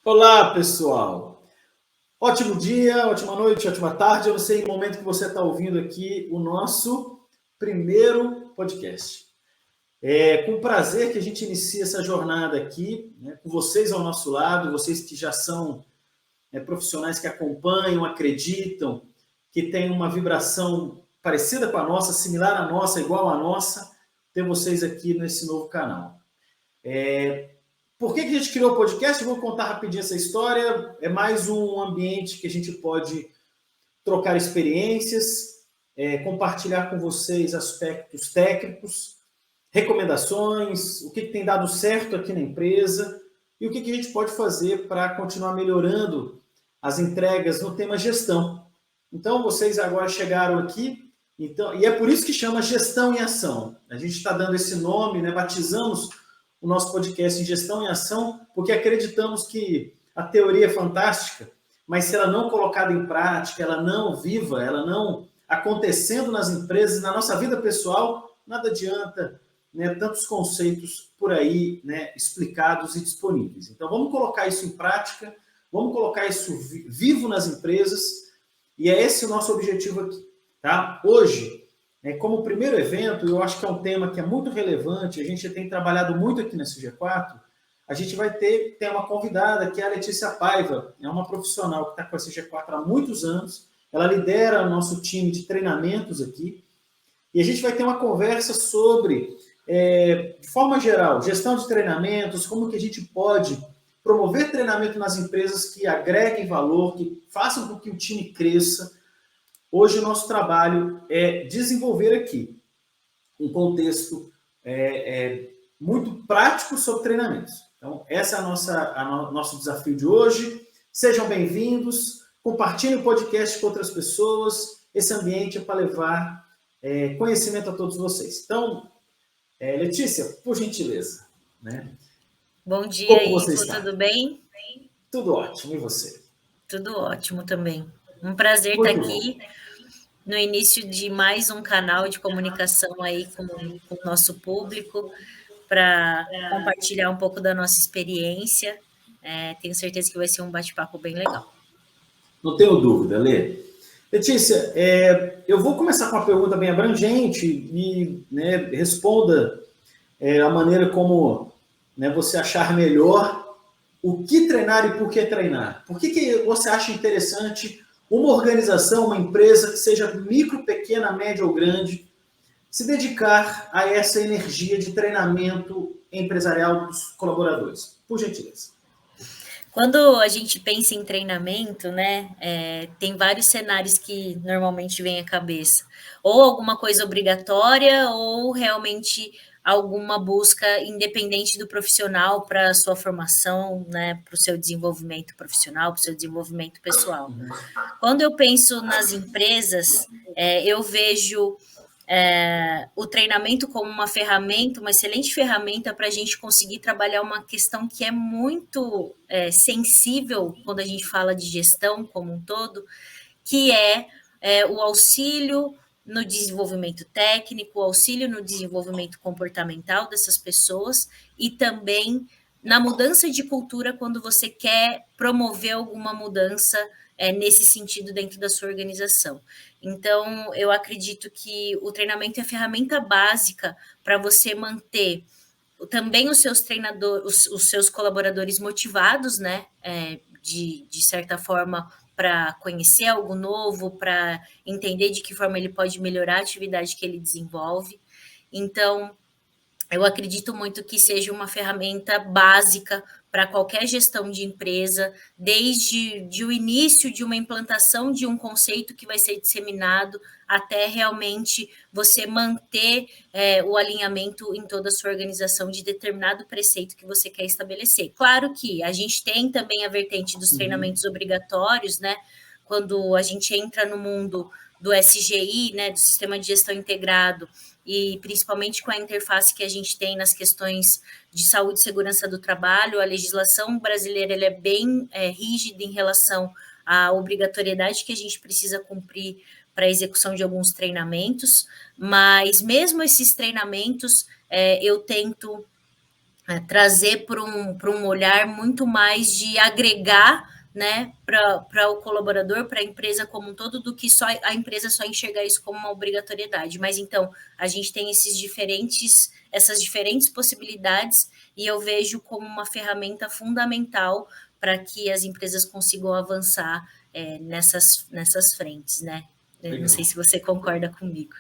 Olá, pessoal. Ótimo dia, ótima noite, ótima tarde. Eu não sei o momento que você está ouvindo aqui o nosso primeiro podcast. É com prazer que a gente inicia essa jornada aqui, né, com vocês ao nosso lado, vocês que já são profissionais que acompanham, acreditam, que têm uma vibração parecida com a nossa, similar à nossa, igual à nossa, ter vocês aqui nesse novo canal. Por que a gente criou o podcast? Eu vou contar rapidinho essa história. É mais um ambiente que a gente pode trocar experiências, compartilhar com vocês aspectos técnicos, recomendações, o que tem dado certo aqui na empresa e o que a gente pode fazer para continuar melhorando as entregas no tema gestão. Então, vocês agora chegaram aqui, então, e é por isso que chama Gestão em Ação. A gente está dando esse nome, né, batizamos o nosso podcast em Gestão em Ação, porque acreditamos que a teoria é fantástica, mas se ela não colocada em prática, ela não viva, ela não acontecendo nas empresas, na nossa vida pessoal, nada adianta, né, tantos conceitos por aí, né, explicados e disponíveis. Então, vamos colocar isso em prática, vamos colocar isso vivo nas empresas, e é esse o nosso objetivo aqui. Tá? Hoje, como primeiro evento, eu acho que é um tema que é muito relevante, a gente tem trabalhado muito aqui na CG4, a gente vai ter uma convidada, que é a Letícia Paiva, é uma profissional que está com a CG4 há muitos anos, ela lidera o nosso time de treinamentos aqui, e a gente vai ter uma conversa sobre, de forma geral, gestão de treinamentos, como que a gente pode promover treinamento nas empresas que agreguem valor, que façam com que o time cresça. Hoje o nosso trabalho é desenvolver aqui um contexto muito prático sobre treinamentos. Então, esse é nosso desafio de hoje. Sejam bem-vindos, compartilhem o podcast com outras pessoas. Esse ambiente é para levar conhecimento a todos vocês. Então, Letícia, por gentileza. Né? Bom dia, Como você Ivo, está? tudo bem? Tudo ótimo, e você? Tudo ótimo também. Um prazer estar Muito bom. aqui no início de mais um canal de comunicação aí com o nosso público, para compartilhar um pouco da nossa experiência. Tenho certeza que vai ser um bate-papo bem legal. Não tenho dúvida, Lê. Letícia, eu vou começar com uma pergunta bem abrangente e, né, responda a maneira como, né, você achar melhor o que treinar e por que treinar. Por que você acha interessante uma organização, uma empresa, que seja micro, pequena, média ou grande, se dedicar a essa energia de treinamento empresarial dos colaboradores? Por gentileza. Quando a gente pensa em treinamento, né, tem vários cenários que normalmente vêm à cabeça. Ou alguma coisa obrigatória, ou realmente alguma busca independente do profissional para a sua formação, né, para o seu desenvolvimento profissional, para o seu desenvolvimento pessoal. Quando eu penso nas empresas, eu vejo o treinamento como uma ferramenta, uma excelente ferramenta para a gente conseguir trabalhar uma questão que é muito sensível quando a gente fala de gestão como um todo, que é o auxílio no desenvolvimento técnico, o auxílio no desenvolvimento comportamental dessas pessoas e também na mudança de cultura quando você quer promover alguma mudança nesse sentido dentro da sua organização. Então, eu acredito que o treinamento é a ferramenta básica para você manter também os seus treinadores, os seus colaboradores motivados, né? De certa forma, para conhecer algo novo, para entender de que forma ele pode melhorar a atividade que ele desenvolve. Então, eu acredito muito que seja uma ferramenta básica para qualquer gestão de empresa, desde o início de uma implantação de um conceito que vai ser disseminado até realmente você manter o alinhamento em toda a sua organização de determinado preceito que você quer estabelecer. Claro que a gente tem também a vertente dos treinamentos obrigatórios, né? Quando a gente entra no mundo do SGI, né, do Sistema de Gestão Integrado, e principalmente com a interface que a gente tem nas questões de saúde e segurança do trabalho, a legislação brasileira ela é bem rígida em relação à obrigatoriedade que a gente precisa cumprir para a execução de alguns treinamentos, mas mesmo esses treinamentos eu tento trazer para um olhar muito mais de agregar, né, para o colaborador, para a empresa como um todo, do que só a empresa só enxergar isso como uma obrigatoriedade. Mas então a gente tem essas diferentes possibilidades, e eu vejo como uma ferramenta fundamental para que as empresas consigam avançar nessas frentes, né? Eu não sei se você concorda comigo.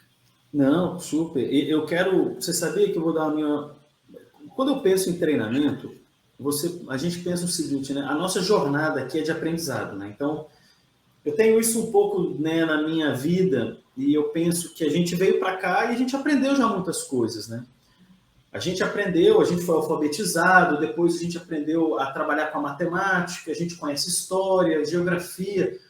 Não, super. Eu quero. Você sabia que eu vou dar a minha. Quando eu penso em treinamento, a gente pensa o seguinte, né? A nossa jornada aqui é de aprendizado, né? Então, eu tenho isso um pouco, né, na minha vida, e eu penso que a gente veio para cá e a gente aprendeu já muitas coisas, né? A gente aprendeu, a gente foi alfabetizado, depois a gente aprendeu a trabalhar com a matemática, a gente conhece história, geografia,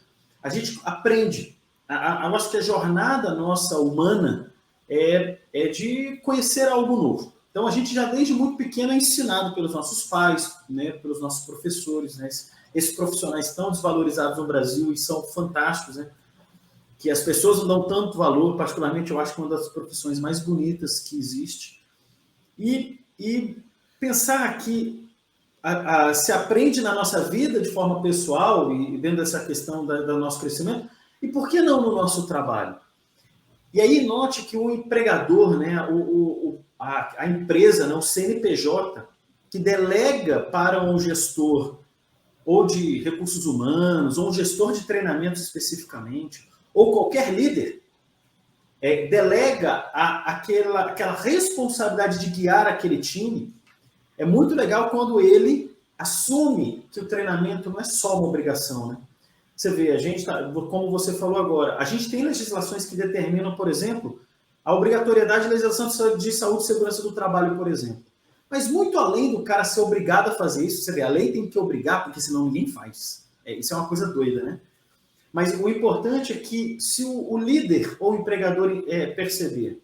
a gente aprende. Eu acho que a jornada nossa humana é de conhecer algo novo. Então a gente já desde muito pequeno é ensinado pelos nossos pais, né, pelos nossos professores, né, esses profissionais tão desvalorizados no Brasil e são fantásticos, né, que as pessoas não dão tanto valor, particularmente eu acho que é uma das profissões mais bonitas que existe. E pensar que se aprende na nossa vida de forma pessoal e dentro dessa questão do nosso crescimento, e por que não no nosso trabalho? E aí note que o empregador, né, a empresa, né, o CNPJ, que delega para um gestor ou de recursos humanos, ou um gestor de treinamento especificamente, ou qualquer líder, delega aquela responsabilidade de guiar aquele time. É muito legal quando ele assume que o treinamento não é só uma obrigação, né? Você vê, a gente como você falou agora, a gente tem legislações que determinam, por exemplo, a obrigatoriedade da legislação de saúde e segurança do trabalho, por exemplo. Mas muito além do cara ser obrigado a fazer isso, você vê, a lei tem que obrigar, porque senão ninguém faz. Isso é uma coisa doida, né? Mas o importante é que se o líder ou o empregador perceber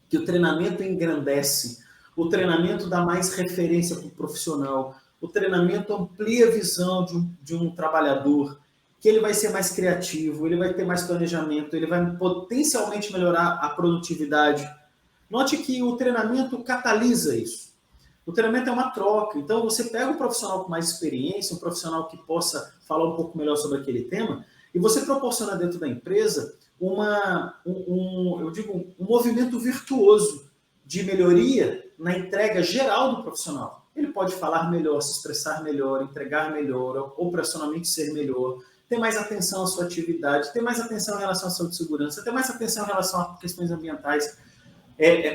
que o treinamento engrandece, o treinamento dá mais referência para o profissional, o treinamento amplia a visão de um trabalhador, que ele vai ser mais criativo, ele vai ter mais planejamento, ele vai potencialmente melhorar a produtividade. Note que o treinamento catalisa isso. O treinamento é uma troca, então você pega um profissional com mais experiência, um profissional que possa falar um pouco melhor sobre aquele tema, e você proporciona dentro da empresa um movimento virtuoso de melhoria na entrega geral do profissional. Ele pode falar melhor, se expressar melhor, entregar melhor, operacionalmente ser melhor, ter mais atenção à sua atividade, ter mais atenção em relação à saúde e segurança, ter mais atenção em relação a questões ambientais,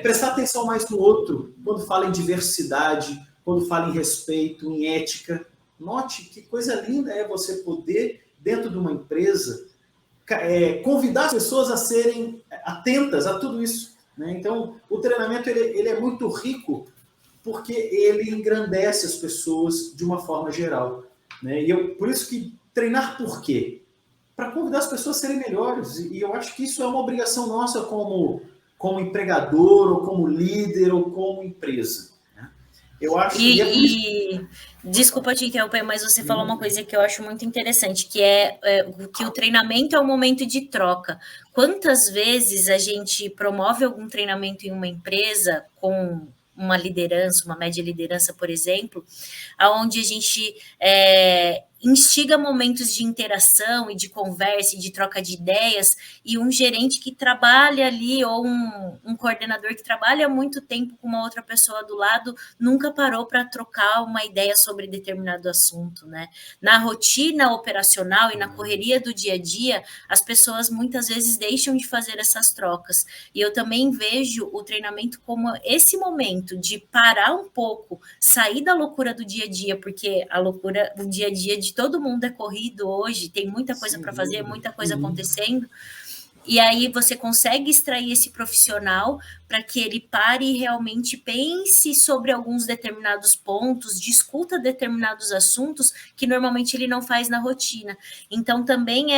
prestar atenção mais no outro, quando fala em diversidade, quando fala em respeito, em ética. Note que coisa linda é você poder, dentro de uma empresa, convidar as pessoas a serem atentas a tudo isso, né? Então, o treinamento ele é muito rico porque ele engrandece as pessoas de uma forma geral, né? Por isso que treinar por quê? Para convidar as pessoas a serem melhores. E eu acho que isso é uma obrigação nossa como empregador, ou como líder, ou como empresa. Eu acho que desculpa te interromper, mas você falou uma coisa que eu acho muito interessante, que que o treinamento é um momento de troca. Quantas vezes a gente promove algum treinamento em uma empresa com uma liderança, uma média liderança, por exemplo, aonde a gente instiga momentos de interação e de conversa e de troca de ideias, e um gerente que trabalha ali, ou um coordenador que trabalha há muito tempo com uma outra pessoa do lado, nunca parou para trocar uma ideia sobre determinado assunto, né? Na rotina operacional e na correria do dia a dia, as pessoas muitas vezes deixam de fazer essas trocas. E eu também vejo o treinamento como esse momento de parar um pouco, sair da loucura do dia a dia, porque a loucura, o dia a dia de todo mundo é corrido hoje, tem muita coisa para fazer, muita coisa acontecendo. E aí você consegue extrair esse profissional para que ele pare e realmente pense sobre alguns determinados pontos, discuta determinados assuntos que normalmente ele não faz na rotina. Então também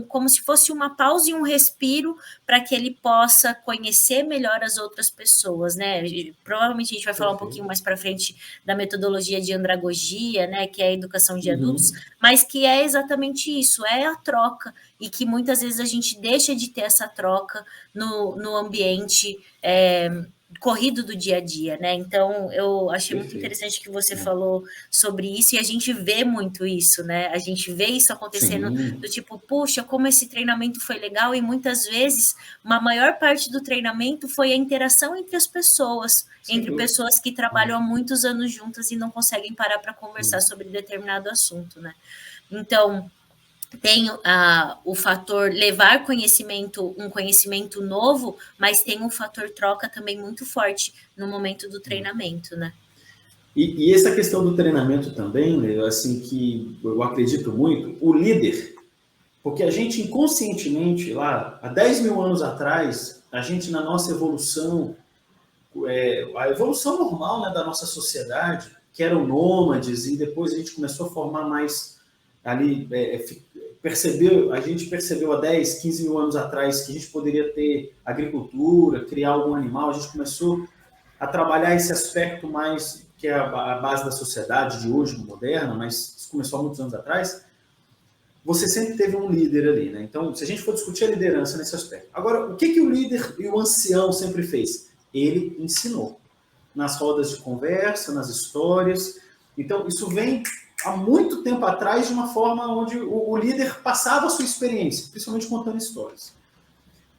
como se fosse uma pausa e um respiro para que ele possa conhecer melhor as outras pessoas, né? Provavelmente a gente vai falar um pouquinho mais para frente da metodologia de andragogia, né? Que é a educação de adultos, mas que é exatamente isso, é a troca, e que muitas vezes a gente deixa de ter essa troca no ambiente corrido do dia a dia, né? Então, eu achei muito Perfeito. interessante que você falou sobre isso, e a gente vê muito isso, né? A gente vê isso acontecendo Sim, do tipo, puxa, como esse treinamento foi legal, e muitas vezes, uma maior parte do treinamento foi a interação entre as pessoas, sem entre dúvida. pessoas que trabalham há muitos anos juntas e não conseguem parar para conversar Sim. sobre determinado assunto, né? Então, tem o fator levar conhecimento, um conhecimento novo, mas tem um fator troca também muito forte no momento do treinamento, né? E essa questão do treinamento também, né, assim, que eu acredito muito, o líder, porque a gente inconscientemente, lá, há 10 mil anos atrás, a gente na nossa evolução, a evolução normal, né, da nossa sociedade, que eram nômades, e depois a gente começou a formar mais ali, a gente percebeu há 10, 15 mil anos atrás que a gente poderia ter agricultura, criar algum animal, a gente começou a trabalhar esse aspecto mais que é a base da sociedade de hoje, moderna, mas isso começou há muitos anos atrás. Você sempre teve um líder ali, né? Então, se a gente for discutir a liderança nesse aspecto. Agora, o que o líder e o ancião sempre fez? Ele ensinou nas rodas de conversa, nas histórias. Então, isso vem há muito tempo atrás de uma forma onde o líder passava a sua experiência, principalmente contando histórias.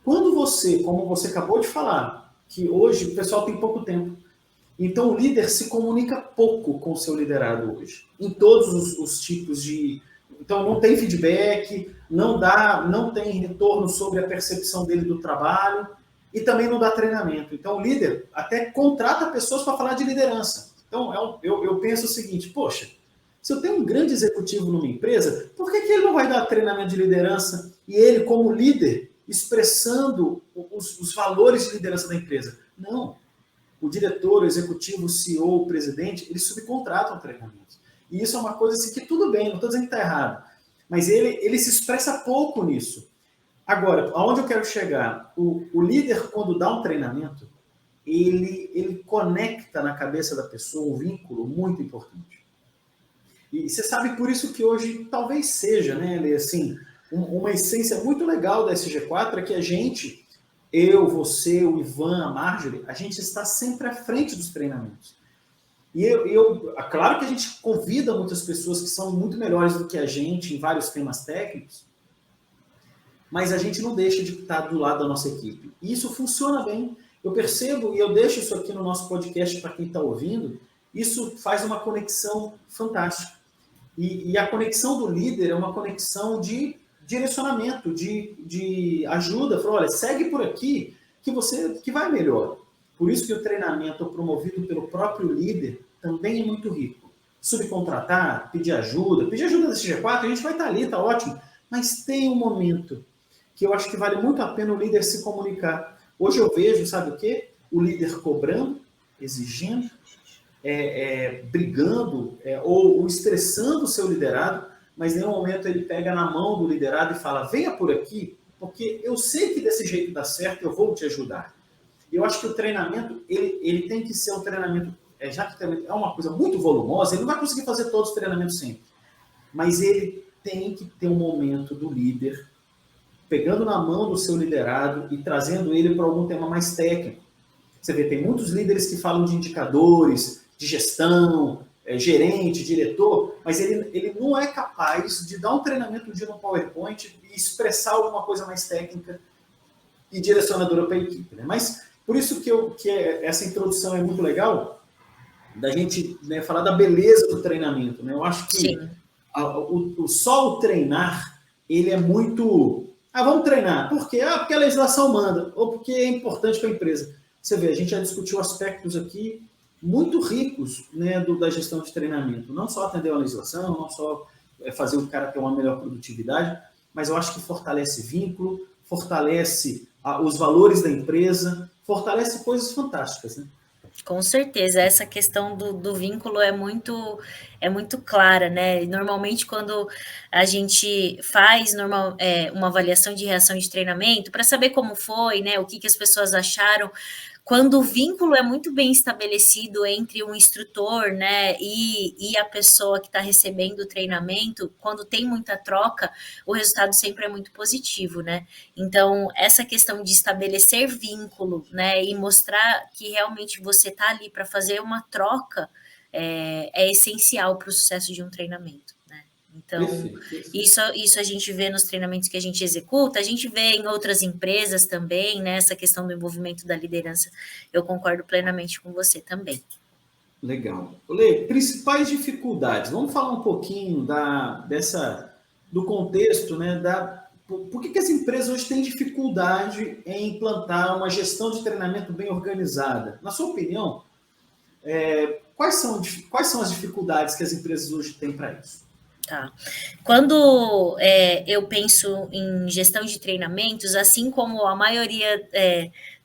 Quando você, como você acabou de falar, que hoje o pessoal tem pouco tempo, então o líder se comunica pouco com o seu liderado hoje, em todos os tipos de. Então não tem feedback, não tem retorno sobre a percepção dele do trabalho e também não dá treinamento. Então o líder até contrata pessoas para falar de liderança. Então eu penso o seguinte, poxa, se eu tenho um grande executivo numa empresa, por que ele não vai dar treinamento de liderança e ele, como líder, expressando os valores de liderança da empresa? Não. O diretor, o executivo, o CEO, o presidente, eles subcontratam treinamentos. E isso é uma coisa assim que tudo bem, não estou dizendo que está errado, mas ele se expressa pouco nisso. Agora, aonde eu quero chegar? O líder, quando dá um treinamento, ele conecta na cabeça da pessoa um vínculo muito importante. E você sabe por isso que hoje talvez seja, né, assim, uma essência muito legal da SG4 é que a gente, eu, você, o Ivan, a Marjorie, a gente está sempre à frente dos treinamentos. E claro que a gente convida muitas pessoas que são muito melhores do que a gente em vários temas técnicos, mas a gente não deixa de estar do lado da nossa equipe. E isso funciona bem. Eu percebo, e eu deixo isso aqui no nosso podcast para quem está ouvindo, isso faz uma conexão fantástica. E a conexão do líder é uma conexão de direcionamento, de ajuda. Fala, olha, segue por aqui que vai melhor. Por isso que o treinamento promovido pelo próprio líder também é muito rico. Subcontratar, pedir ajuda da CG4, a gente vai estar ali, está ótimo. Mas tem um momento que eu acho que vale muito a pena o líder se comunicar. Hoje eu vejo, sabe o quê? O líder cobrando, exigindo, brigando ou estressando o seu liderado, mas em nenhum momento ele pega na mão do liderado e fala, venha por aqui, porque eu sei que desse jeito dá certo, eu vou te ajudar. Eu acho que o treinamento, ele tem que ser um treinamento, já que é uma coisa muito volumosa, ele não vai conseguir fazer todos os treinamentos sempre, mas ele tem que ter um momento do líder pegando na mão do seu liderado e trazendo ele para algum tema mais técnico. Você vê, tem muitos líderes que falam de indicadores, de gestão, gerente, diretor, mas ele não é capaz de dar um treinamento de um PowerPoint e expressar alguma coisa mais técnica e direcionadora para a equipe. Né? Mas por isso que essa introdução é muito legal, da gente, né, falar da beleza do treinamento. Né? Eu acho que só o treinar, ele é muito... vamos treinar. Por quê? Porque a legislação manda, ou porque é importante para a empresa. Você vê, a gente já discutiu aspectos aqui muito ricos, né, da gestão de treinamento. Não só atender a legislação, não só fazer o cara ter uma melhor produtividade, mas eu acho que fortalece vínculo, fortalece os valores da empresa, fortalece coisas fantásticas, né? Com certeza, essa questão do vínculo é muito clara, né? Normalmente, quando a gente faz uma avaliação de reação de treinamento, para saber como foi, né? O que as pessoas acharam, quando o vínculo é muito bem estabelecido entre um instrutor, né, e a pessoa que está recebendo o treinamento, quando tem muita troca, o resultado sempre é muito positivo, né? Então, essa questão de estabelecer vínculo, né, e mostrar que realmente você está ali para fazer uma troca é essencial para o sucesso de um treinamento, né? Então, Perfeito. isso a gente vê nos treinamentos que a gente executa, a gente vê em outras empresas também, né? Essa questão do envolvimento da liderança, eu concordo plenamente com você também. Legal. Lê, principais dificuldades. Vamos falar um pouquinho do contexto, né? Por que as empresas hoje têm dificuldade em implantar uma gestão de treinamento bem organizada? Na sua opinião, quais são as dificuldades que as empresas hoje têm para isso? Tá. Quando eu penso em gestão de treinamentos, assim como a maioria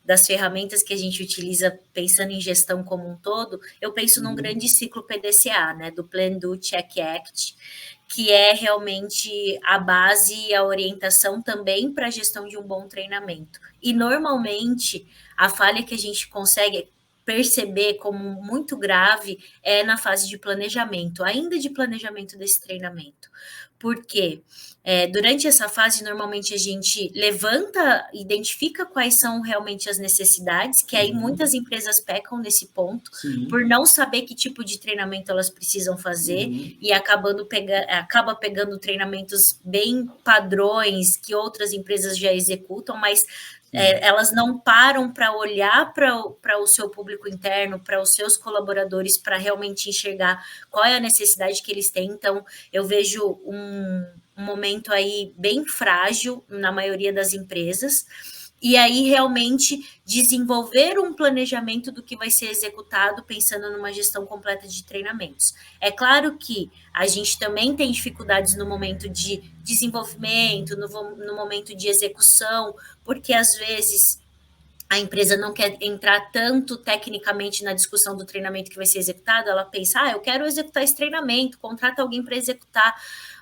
das ferramentas que a gente utiliza pensando em gestão como um todo, eu penso num grande ciclo PDCA, né, do Plan, Do, Check, Act, que é realmente a base e a orientação também para a gestão de um bom treinamento. E normalmente a falha que a gente consegue perceber como muito grave é na fase de planejamento, ainda de planejamento desse treinamento. Porque durante essa fase, normalmente a gente levanta, identifica quais são realmente as necessidades, que aí muitas empresas pecam nesse ponto, por não saber que tipo de treinamento elas precisam fazer e acaba pegando treinamentos bem padrões que outras empresas já executam, mas elas não param para olhar para o seu público interno, para os seus colaboradores, para realmente enxergar qual é a necessidade que eles têm. Então, eu vejo um momento aí bem frágil na maioria das empresas, e aí realmente desenvolver um planejamento do que vai ser executado pensando numa gestão completa de treinamentos. É claro que a gente também tem dificuldades no momento de desenvolvimento, no momento de execução, porque às vezes a empresa não quer entrar tanto tecnicamente na discussão do treinamento que vai ser executado, ela pensa, eu quero executar esse treinamento, contrata alguém para executar,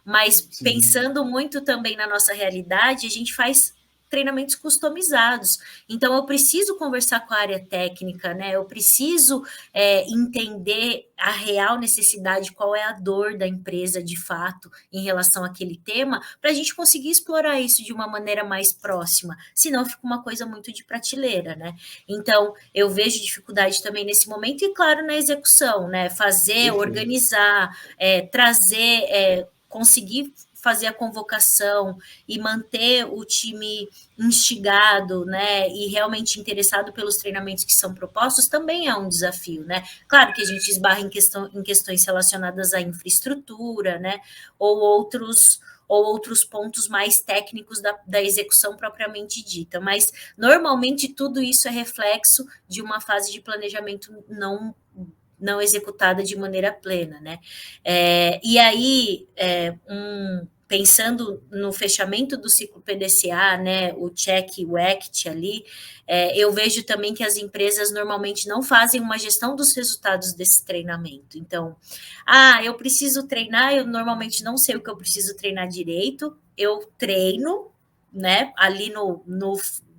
mas pensando muito também na nossa realidade, a gente faz treinamentos customizados. Então, eu preciso conversar com a área técnica, né? Eu preciso entender a real necessidade, qual é a dor da empresa de fato em relação àquele tema, para a gente conseguir explorar isso de uma maneira mais próxima. Senão fica uma coisa muito de prateleira, né? Então, eu vejo dificuldade também nesse momento e, claro, na execução, né? Fazer, organizar, trazer, conseguir fazer a convocação e manter o time instigado, né, e realmente interessado pelos treinamentos que são propostos também é um desafio, né? Claro que a gente esbarra em questões relacionadas à infraestrutura, né, ou outros pontos mais técnicos da execução propriamente dita, mas normalmente tudo isso é reflexo de uma fase de planejamento não executada de maneira plena, né? E aí, pensando no fechamento do ciclo PDCA, né, o check e o act ali, eu vejo também que as empresas normalmente não fazem uma gestão dos resultados desse treinamento. Então, eu preciso treinar, eu normalmente não sei o que eu preciso treinar direito, eu treino, né, ali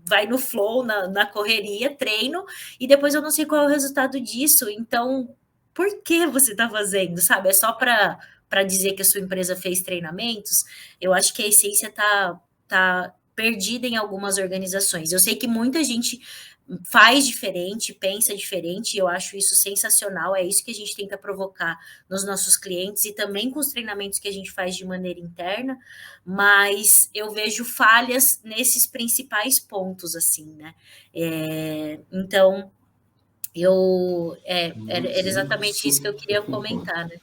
vai no flow, na correria, treino, e depois eu não sei qual é o resultado disso. Então, por que você está fazendo, sabe? É só para dizer que a sua empresa fez treinamentos? Eu acho que a essência tá perdida em algumas organizações. Eu sei que muita gente faz diferente, pensa diferente, e eu acho isso sensacional, é isso que a gente tenta provocar nos nossos clientes e também com os treinamentos que a gente faz de maneira interna, mas eu vejo falhas nesses principais pontos, assim, né? Então, era exatamente isso que eu queria comentar, né?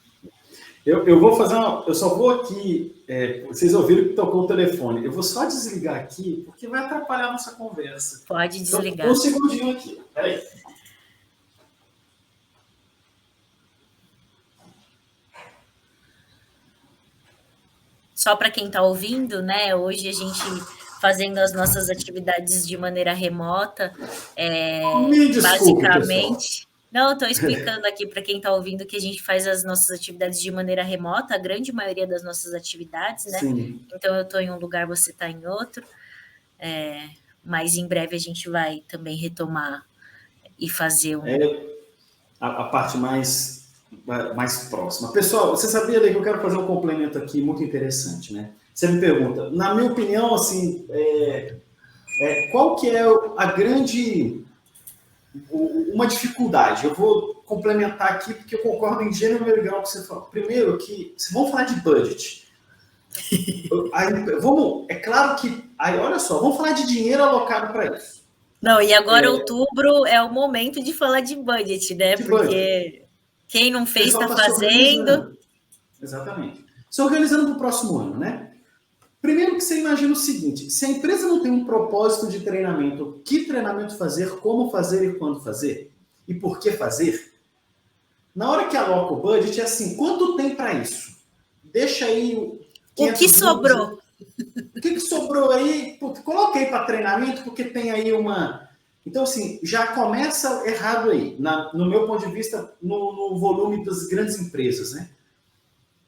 Eu vou fazer eu só vou aqui, vocês ouviram que tocou o telefone, eu vou só desligar aqui, porque vai atrapalhar a nossa conversa. Pode desligar. Então, um segundinho aqui, peraí. Só para quem está ouvindo, né, hoje a gente fazendo as nossas atividades de maneira remota, Me desculpe, basicamente... Não, estou explicando aqui para quem está ouvindo que a gente faz as nossas atividades de maneira remota, a grande maioria das nossas atividades, né? Sim. Então, eu estou em um lugar, você está em outro, mas em breve a gente vai também retomar e fazer um... A parte mais próxima. Pessoal, você sabia que eu quero fazer um complemento aqui muito interessante, né? Você me pergunta, na minha opinião, assim, qual que é uma dificuldade? Eu vou complementar aqui porque eu concordo em gênero e grau com o que você falou. Primeiro, que se vamos falar de budget, é claro que, olha só, vamos falar de dinheiro alocado para isso. Não, e agora outubro é o momento de falar de budget, né? Porque quem não fez está fazendo. Exatamente. Se organizando para o próximo ano, né? Primeiro que você imagina o seguinte, se a empresa não tem um propósito de treinamento, que treinamento fazer, como fazer e quando fazer, e por que fazer, na hora que aloca o budget, é assim, quanto tem para isso? Deixa aí o que sobrou. O que sobrou aí? Coloquei para treinamento, porque tem aí uma... Então, assim, já começa errado aí, no meu ponto de vista, no volume das grandes empresas, né?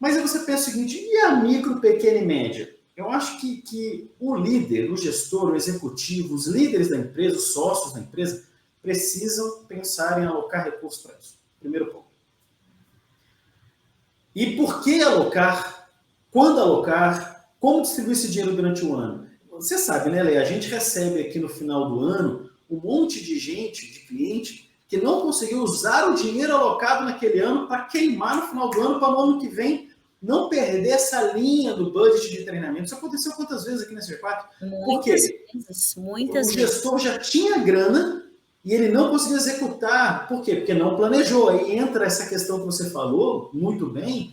Mas aí você pensa o seguinte, e a micro, pequena e média? Eu acho que o líder, o gestor, o executivo, os líderes da empresa, os sócios da empresa, precisam pensar em alocar recursos para isso. Primeiro ponto. E por que alocar? Quando alocar? Como distribuir esse dinheiro durante o ano? Você sabe, né, Lê? A gente recebe aqui no final do ano um monte de gente, de cliente, que não conseguiu usar o dinheiro alocado naquele ano para queimar no final do ano, para no ano que vem não perder essa linha do budget de treinamento. Isso aconteceu quantas vezes aqui na G4? Muitas vezes. O gestor já tinha grana e ele não conseguiu executar. Por quê? Porque não planejou. Aí entra essa questão que você falou muito bem,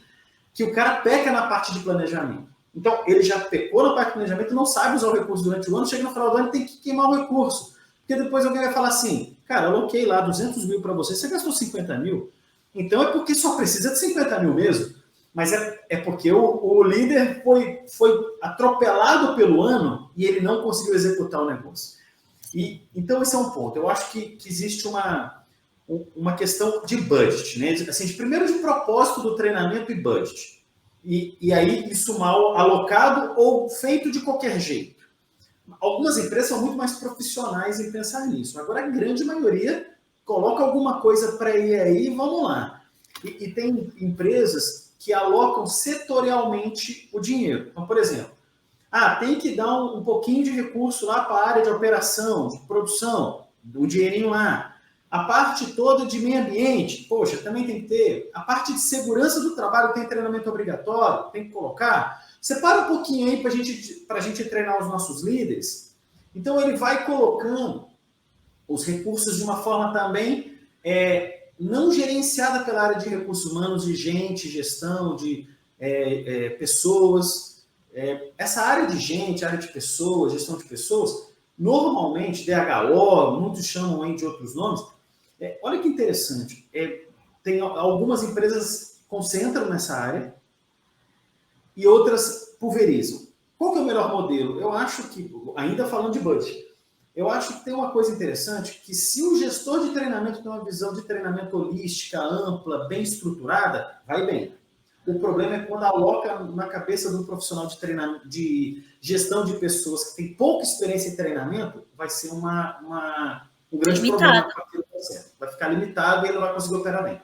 que o cara peca na parte de planejamento. Então, ele já pecou na parte de planejamento, não sabe usar o recurso durante o ano, chega no final do ano e tem que queimar o recurso. Porque depois alguém vai falar assim, cara, eu aloquei lá 200 mil para você gastou 50 mil. Então, é porque só precisa de 50 mil mesmo. Mas é porque o líder foi atropelado pelo ano e ele não conseguiu executar o negócio. Então, esse é um ponto. Eu acho que existe uma questão de budget, né? Assim, primeiro de propósito do treinamento e budget. E aí, isso mal alocado ou feito de qualquer jeito. Algumas empresas são muito mais profissionais em pensar nisso. Agora, a grande maioria coloca alguma coisa para ir aí e vamos lá. E tem empresas que alocam setorialmente o dinheiro. Então, por exemplo, tem que dar um pouquinho de recurso lá para a área de operação, de produção, o dinheirinho lá. A parte toda de meio ambiente, poxa, também tem que ter. A parte de segurança do trabalho tem treinamento obrigatório, tem que colocar. Separa um pouquinho aí para a gente treinar os nossos líderes. Então, ele vai colocando os recursos de uma forma também não gerenciada pela área de recursos humanos, de gente, gestão, de pessoas. Essa área de gente, área de pessoas, gestão de pessoas, normalmente, DHO, muitos chamam aí de outros nomes. Olha que interessante. Tem algumas empresas concentram nessa área e outras pulverizam. Qual que é o melhor modelo? Eu acho que, ainda falando de budget, eu acho que tem uma coisa interessante, que se o gestor de treinamento tem uma visão de treinamento holística, ampla, bem estruturada, vai bem. O problema é quando aloca na cabeça do profissional de treinamento, de gestão de pessoas que tem pouca experiência em treinamento, vai ser um grande problema para aquilo que certo. Vai ficar limitado e ele não vai conseguir operar bem.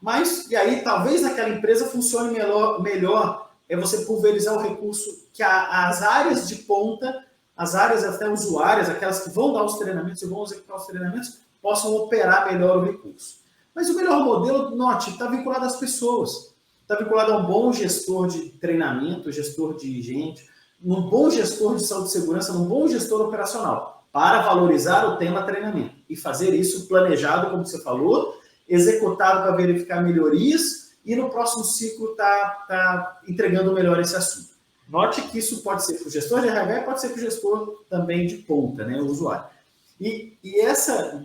Mas, e aí, talvez naquela empresa funcione melhor você pulverizar o recurso, que as áreas de ponta, as áreas até usuárias, aquelas que vão dar os treinamentos e vão executar os treinamentos, possam operar melhor o recurso. Mas o melhor modelo, note, está vinculado às pessoas. Está vinculado a um bom gestor de treinamento, gestor de gente, um bom gestor de saúde e segurança, um bom gestor operacional, para valorizar o tema treinamento. E fazer isso planejado, como você falou, executado para verificar melhorias e no próximo ciclo tá entregando melhor esse assunto. Note que isso pode ser para o gestor de RH e pode ser para o gestor também de ponta, né, o usuário. E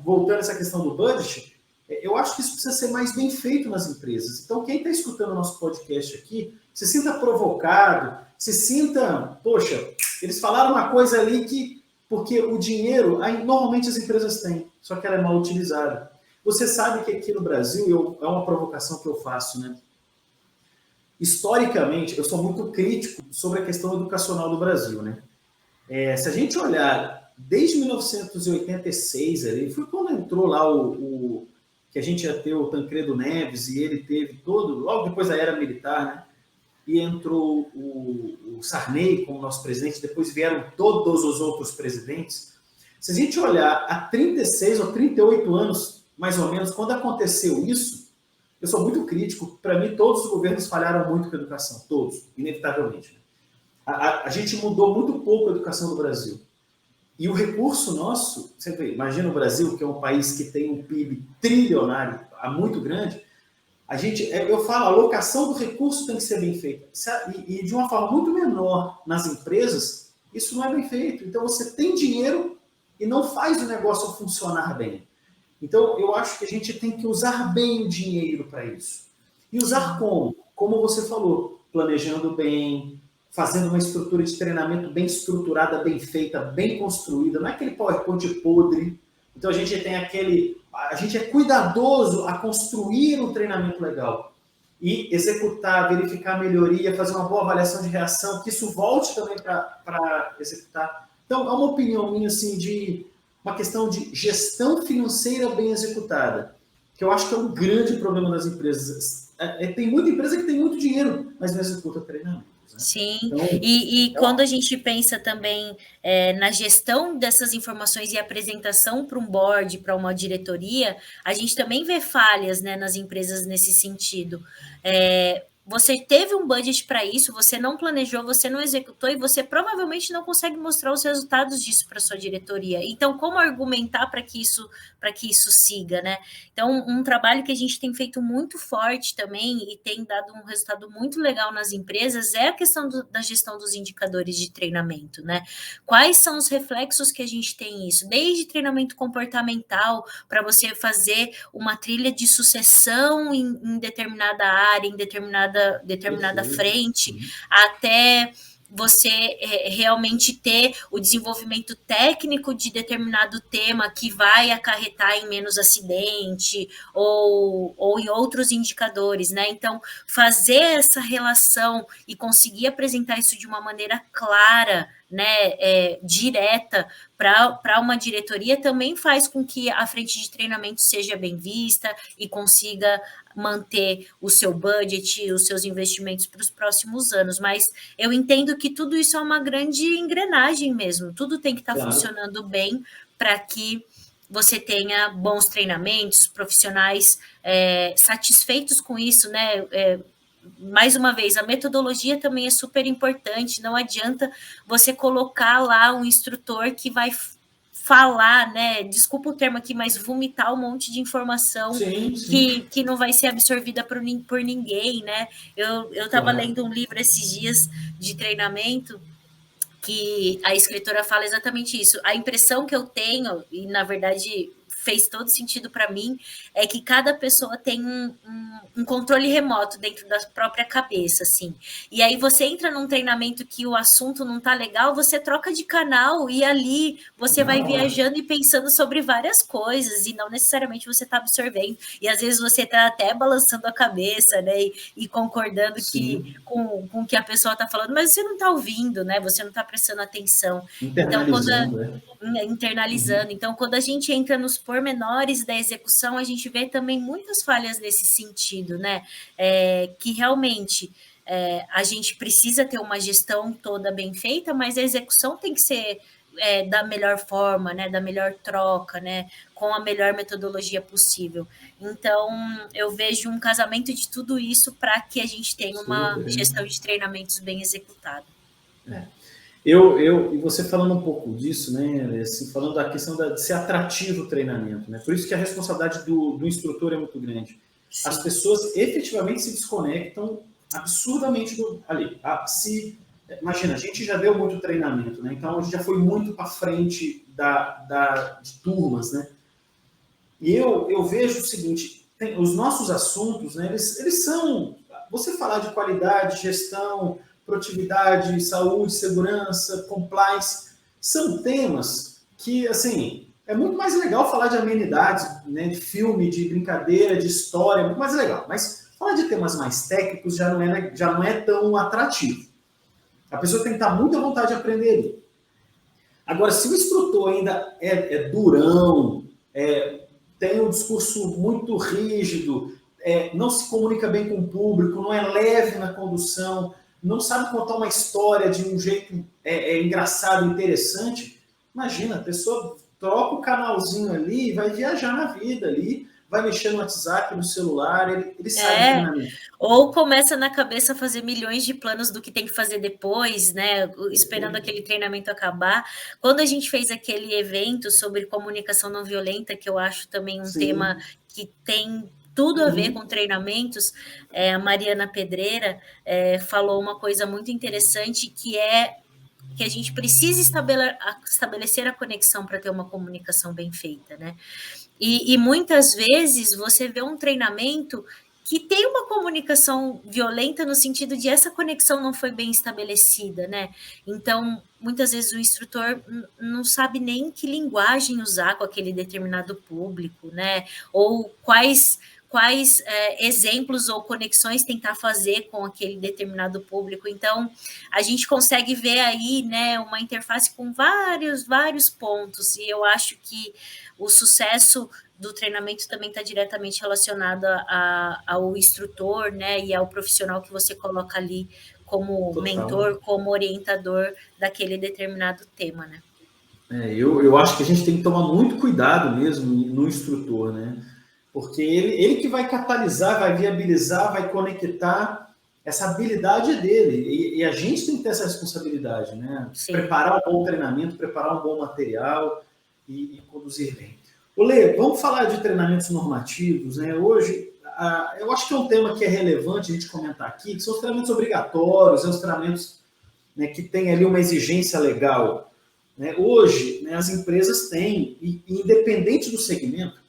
voltando a essa questão do budget, eu acho que isso precisa ser mais bem feito nas empresas. Então, quem está escutando o nosso podcast aqui, se sinta provocado, se sinta, poxa, eles falaram uma coisa ali porque o dinheiro, normalmente as empresas têm, só que ela é mal utilizada. Você sabe que aqui no Brasil, é uma provocação que eu faço, né? Historicamente, eu sou muito crítico sobre a questão educacional do Brasil, né? Se a gente olhar desde 1986, ali, foi quando entrou lá que a gente ia ter o Tancredo Neves, e ele teve logo depois da era militar, né? E entrou o Sarney como nosso presidente, depois vieram todos os outros presidentes. Se a gente olhar há 36 ou 38 anos, mais ou menos, quando aconteceu isso, eu sou muito crítico, para mim todos os governos falharam muito com a educação, todos, inevitavelmente. A gente mudou muito pouco a educação do Brasil. E o recurso nosso, você vê, imagina o Brasil, que é um país que tem um PIB trilionário, muito grande, eu falo, a alocação do recurso tem que ser bem feita. E de uma forma muito menor nas empresas, isso não é bem feito. Então, você tem dinheiro e não faz o negócio funcionar bem. Então, eu acho que a gente tem que usar bem o dinheiro para isso. E usar como? Como você falou, planejando bem, fazendo uma estrutura de treinamento bem estruturada, bem feita, bem construída. Não é aquele PowerPoint podre. Então, a gente é cuidadoso a construir um treinamento legal e executar, verificar a melhoria, fazer uma boa avaliação de reação, que isso volte também para executar. Então, é uma opinião minha, assim, de uma questão de gestão financeira bem executada, que eu acho que é um grande problema das empresas. Tem muita empresa que tem muito dinheiro, mas não executa treinamento. Sim, então, e quando a gente pensa também na gestão dessas informações e apresentação para um board, para uma diretoria, a gente também vê falhas, né, nas empresas nesse sentido. Você teve um budget para isso, você não planejou, você não executou e você provavelmente não consegue mostrar os resultados disso para sua diretoria. Então, como argumentar para que isso siga, né? Então, um trabalho que a gente tem feito muito forte também e tem dado um resultado muito legal nas empresas é a questão da gestão dos indicadores de treinamento, né? Quais são os reflexos que a gente tem isso? Desde treinamento comportamental, para você fazer uma trilha de sucessão em determinada área, em determinada frente, até você realmente ter o desenvolvimento técnico de determinado tema que vai acarretar em menos acidente ou em outros indicadores, né? Então, fazer essa relação e conseguir apresentar isso de uma maneira clara, né, direta para uma diretoria também faz com que a frente de treinamento seja bem vista e consiga manter o seu budget, os seus investimentos para os próximos anos. Mas eu entendo que tudo isso é uma grande engrenagem mesmo. Tudo tem que estar funcionando bem para que você tenha bons treinamentos, profissionais satisfeitos com isso, né? Mais uma vez, a metodologia também é super importante. Não adianta você colocar lá um instrutor que vai falar, né? Desculpa o termo aqui, mas vomitar um monte de informação que não vai ser absorvida por ninguém, né? Eu estava lendo um livro esses dias de treinamento que a escritora fala exatamente isso. A impressão que eu tenho, e na verdade fez todo sentido para mim, é que cada pessoa tem um controle remoto dentro da própria cabeça, assim. E aí você entra num treinamento que o assunto não tá legal, você troca de canal e ali você vai viajando e pensando sobre várias coisas e não necessariamente você tá absorvendo. E às vezes você tá até balançando a cabeça, né, e concordando com o que a pessoa tá falando, mas você não tá ouvindo, né, você não tá prestando atenção. Internalizando. Então, quando a gente entra nos pormenores da execução, a gente vê também muitas falhas nesse sentido, né? Que realmente a gente precisa ter uma gestão toda bem feita, mas a execução tem que ser da melhor forma, né? Da melhor troca, né? Com a melhor metodologia possível. Então, eu vejo um casamento de tudo isso para que a gente tenha uma gestão de treinamentos bem executada. E você falando um pouco disso, né, assim, falando da questão de ser atrativo o treinamento, né, por isso que a responsabilidade do instrutor é muito grande. Sim. As pessoas efetivamente se desconectam absurdamente ali. Imagina, a gente já deu muito treinamento, né, então a gente já foi muito para frente de turmas, né, e eu vejo o seguinte, os nossos assuntos, né, eles são, você falar de qualidade, gestão, produtividade, saúde, segurança, compliance, são temas que, assim, é muito mais legal falar de amenidades, né, de filme, de brincadeira, de história, é muito mais legal. Mas falar de temas mais técnicos já não é tão atrativo. A pessoa tem que estar muito à vontade de aprender ali. Agora, se o instrutor ainda é durão, tem um discurso muito rígido, não se comunica bem com o público, não é leve na condução, não sabe contar uma história de um jeito engraçado, interessante, imagina, a pessoa troca o canalzinho ali e vai viajar na vida ali, vai mexer no WhatsApp, no celular, ele sai do treinamento. Ou começa na cabeça a fazer milhões de planos do que tem que fazer depois, né? Esperando aquele treinamento acabar. Quando a gente fez aquele evento sobre comunicação não violenta, que eu acho também um tema que tem tudo a ver com treinamentos, a Mariana Pedreira falou uma coisa muito interessante, que é que a gente precisa estabelecer a conexão para ter uma comunicação bem feita, né? E muitas vezes você vê um treinamento que tem uma comunicação violenta no sentido de essa conexão não foi bem estabelecida, né? Então, muitas vezes o instrutor não sabe nem que linguagem usar com aquele determinado público, né? Ou quais exemplos ou conexões tentar fazer com aquele determinado público. Então, a gente consegue ver aí, né, uma interface com vários pontos, e eu acho que o sucesso do treinamento também está diretamente relacionado ao instrutor, né, e ao profissional que você coloca ali como mentor, como orientador daquele determinado tema, né? Eu acho que a gente tem que tomar muito cuidado mesmo no instrutor, né? Porque ele que vai catalisar, vai viabilizar, vai conectar, essa habilidade dele. E a gente tem que ter essa responsabilidade, né? Sim. Preparar um bom treinamento, preparar um bom material e conduzir bem. Lê, vamos falar de treinamentos normativos, né? Hoje, eu acho que é um tema que é relevante a gente comentar aqui, que são os treinamentos obrigatórios, são os treinamentos, né, que têm ali uma exigência legal. Né? Hoje, né, as empresas têm, e independente do segmento,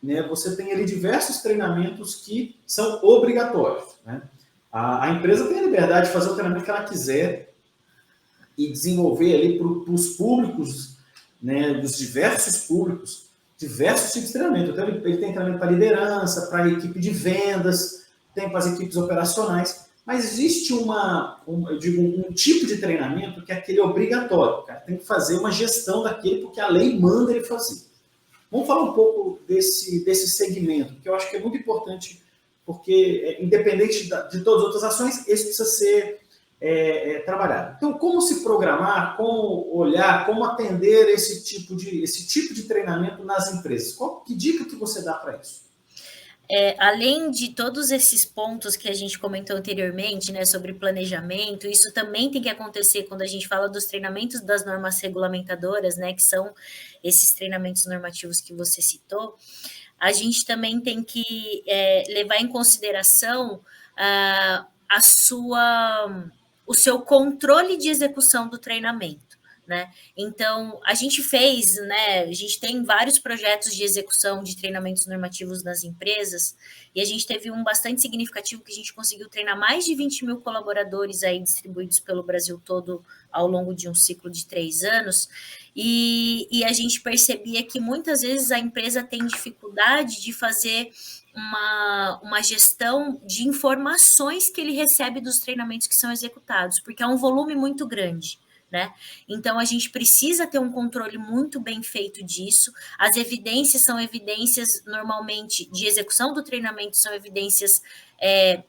né, você tem ali diversos treinamentos que são obrigatórios. Né? A empresa tem a liberdade de fazer o treinamento que ela quiser e desenvolver ali para os públicos, né, dos diversos públicos, diversos tipos de treinamento. Então, ele tem treinamento para liderança, para a equipe de vendas, tem para as equipes operacionais, mas existe um tipo de treinamento que é aquele obrigatório. O cara tem que fazer uma gestão daquele porque a lei manda ele fazer. Vamos falar um pouco desse segmento, que eu acho que é muito importante, porque, independente de todas as outras ações, esse precisa ser trabalhado. Então, como se programar, como olhar, como atender esse tipo de treinamento nas empresas? Que dica que você dá para isso? Além de todos esses pontos que a gente comentou anteriormente, né, sobre planejamento, isso também tem que acontecer quando a gente fala dos treinamentos das normas regulamentadoras, né, que são esses treinamentos normativos que você citou. A gente também tem que levar em consideração o seu controle de execução do treinamento. Né? Então, a gente tem vários projetos de execução de treinamentos normativos nas empresas, e a gente teve um bastante significativo que a gente conseguiu treinar mais de 20 mil colaboradores aí distribuídos pelo Brasil todo ao longo de um ciclo de 3 anos, e a gente percebia que muitas vezes a empresa tem dificuldade de fazer uma gestão de informações que ele recebe dos treinamentos que são executados, porque é um volume muito grande. Né? Então, a gente precisa ter um controle muito bem feito disso. As evidências são evidências, normalmente, de execução do treinamento, são evidências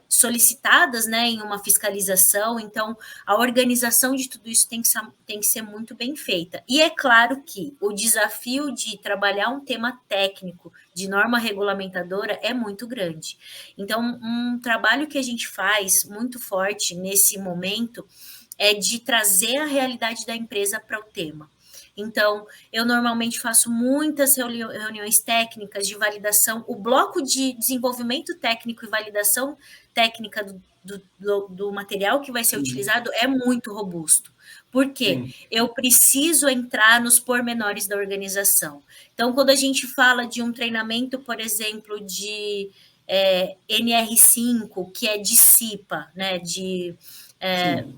solicitadas, né, em uma fiscalização. Então, a organização de tudo isso tem que ser muito bem feita. E é claro que o desafio de trabalhar um tema técnico de norma regulamentadora é muito grande. Então, um trabalho que a gente faz muito forte nesse momento é de trazer a realidade da empresa para o tema. Então, eu normalmente faço muitas reuniões técnicas de validação. O bloco de desenvolvimento técnico e validação técnica do material que vai ser utilizado é muito robusto. Por quê? Eu preciso entrar nos pormenores da organização. Então, quando a gente fala de um treinamento, por exemplo, de NR5, que é de CIPA, né,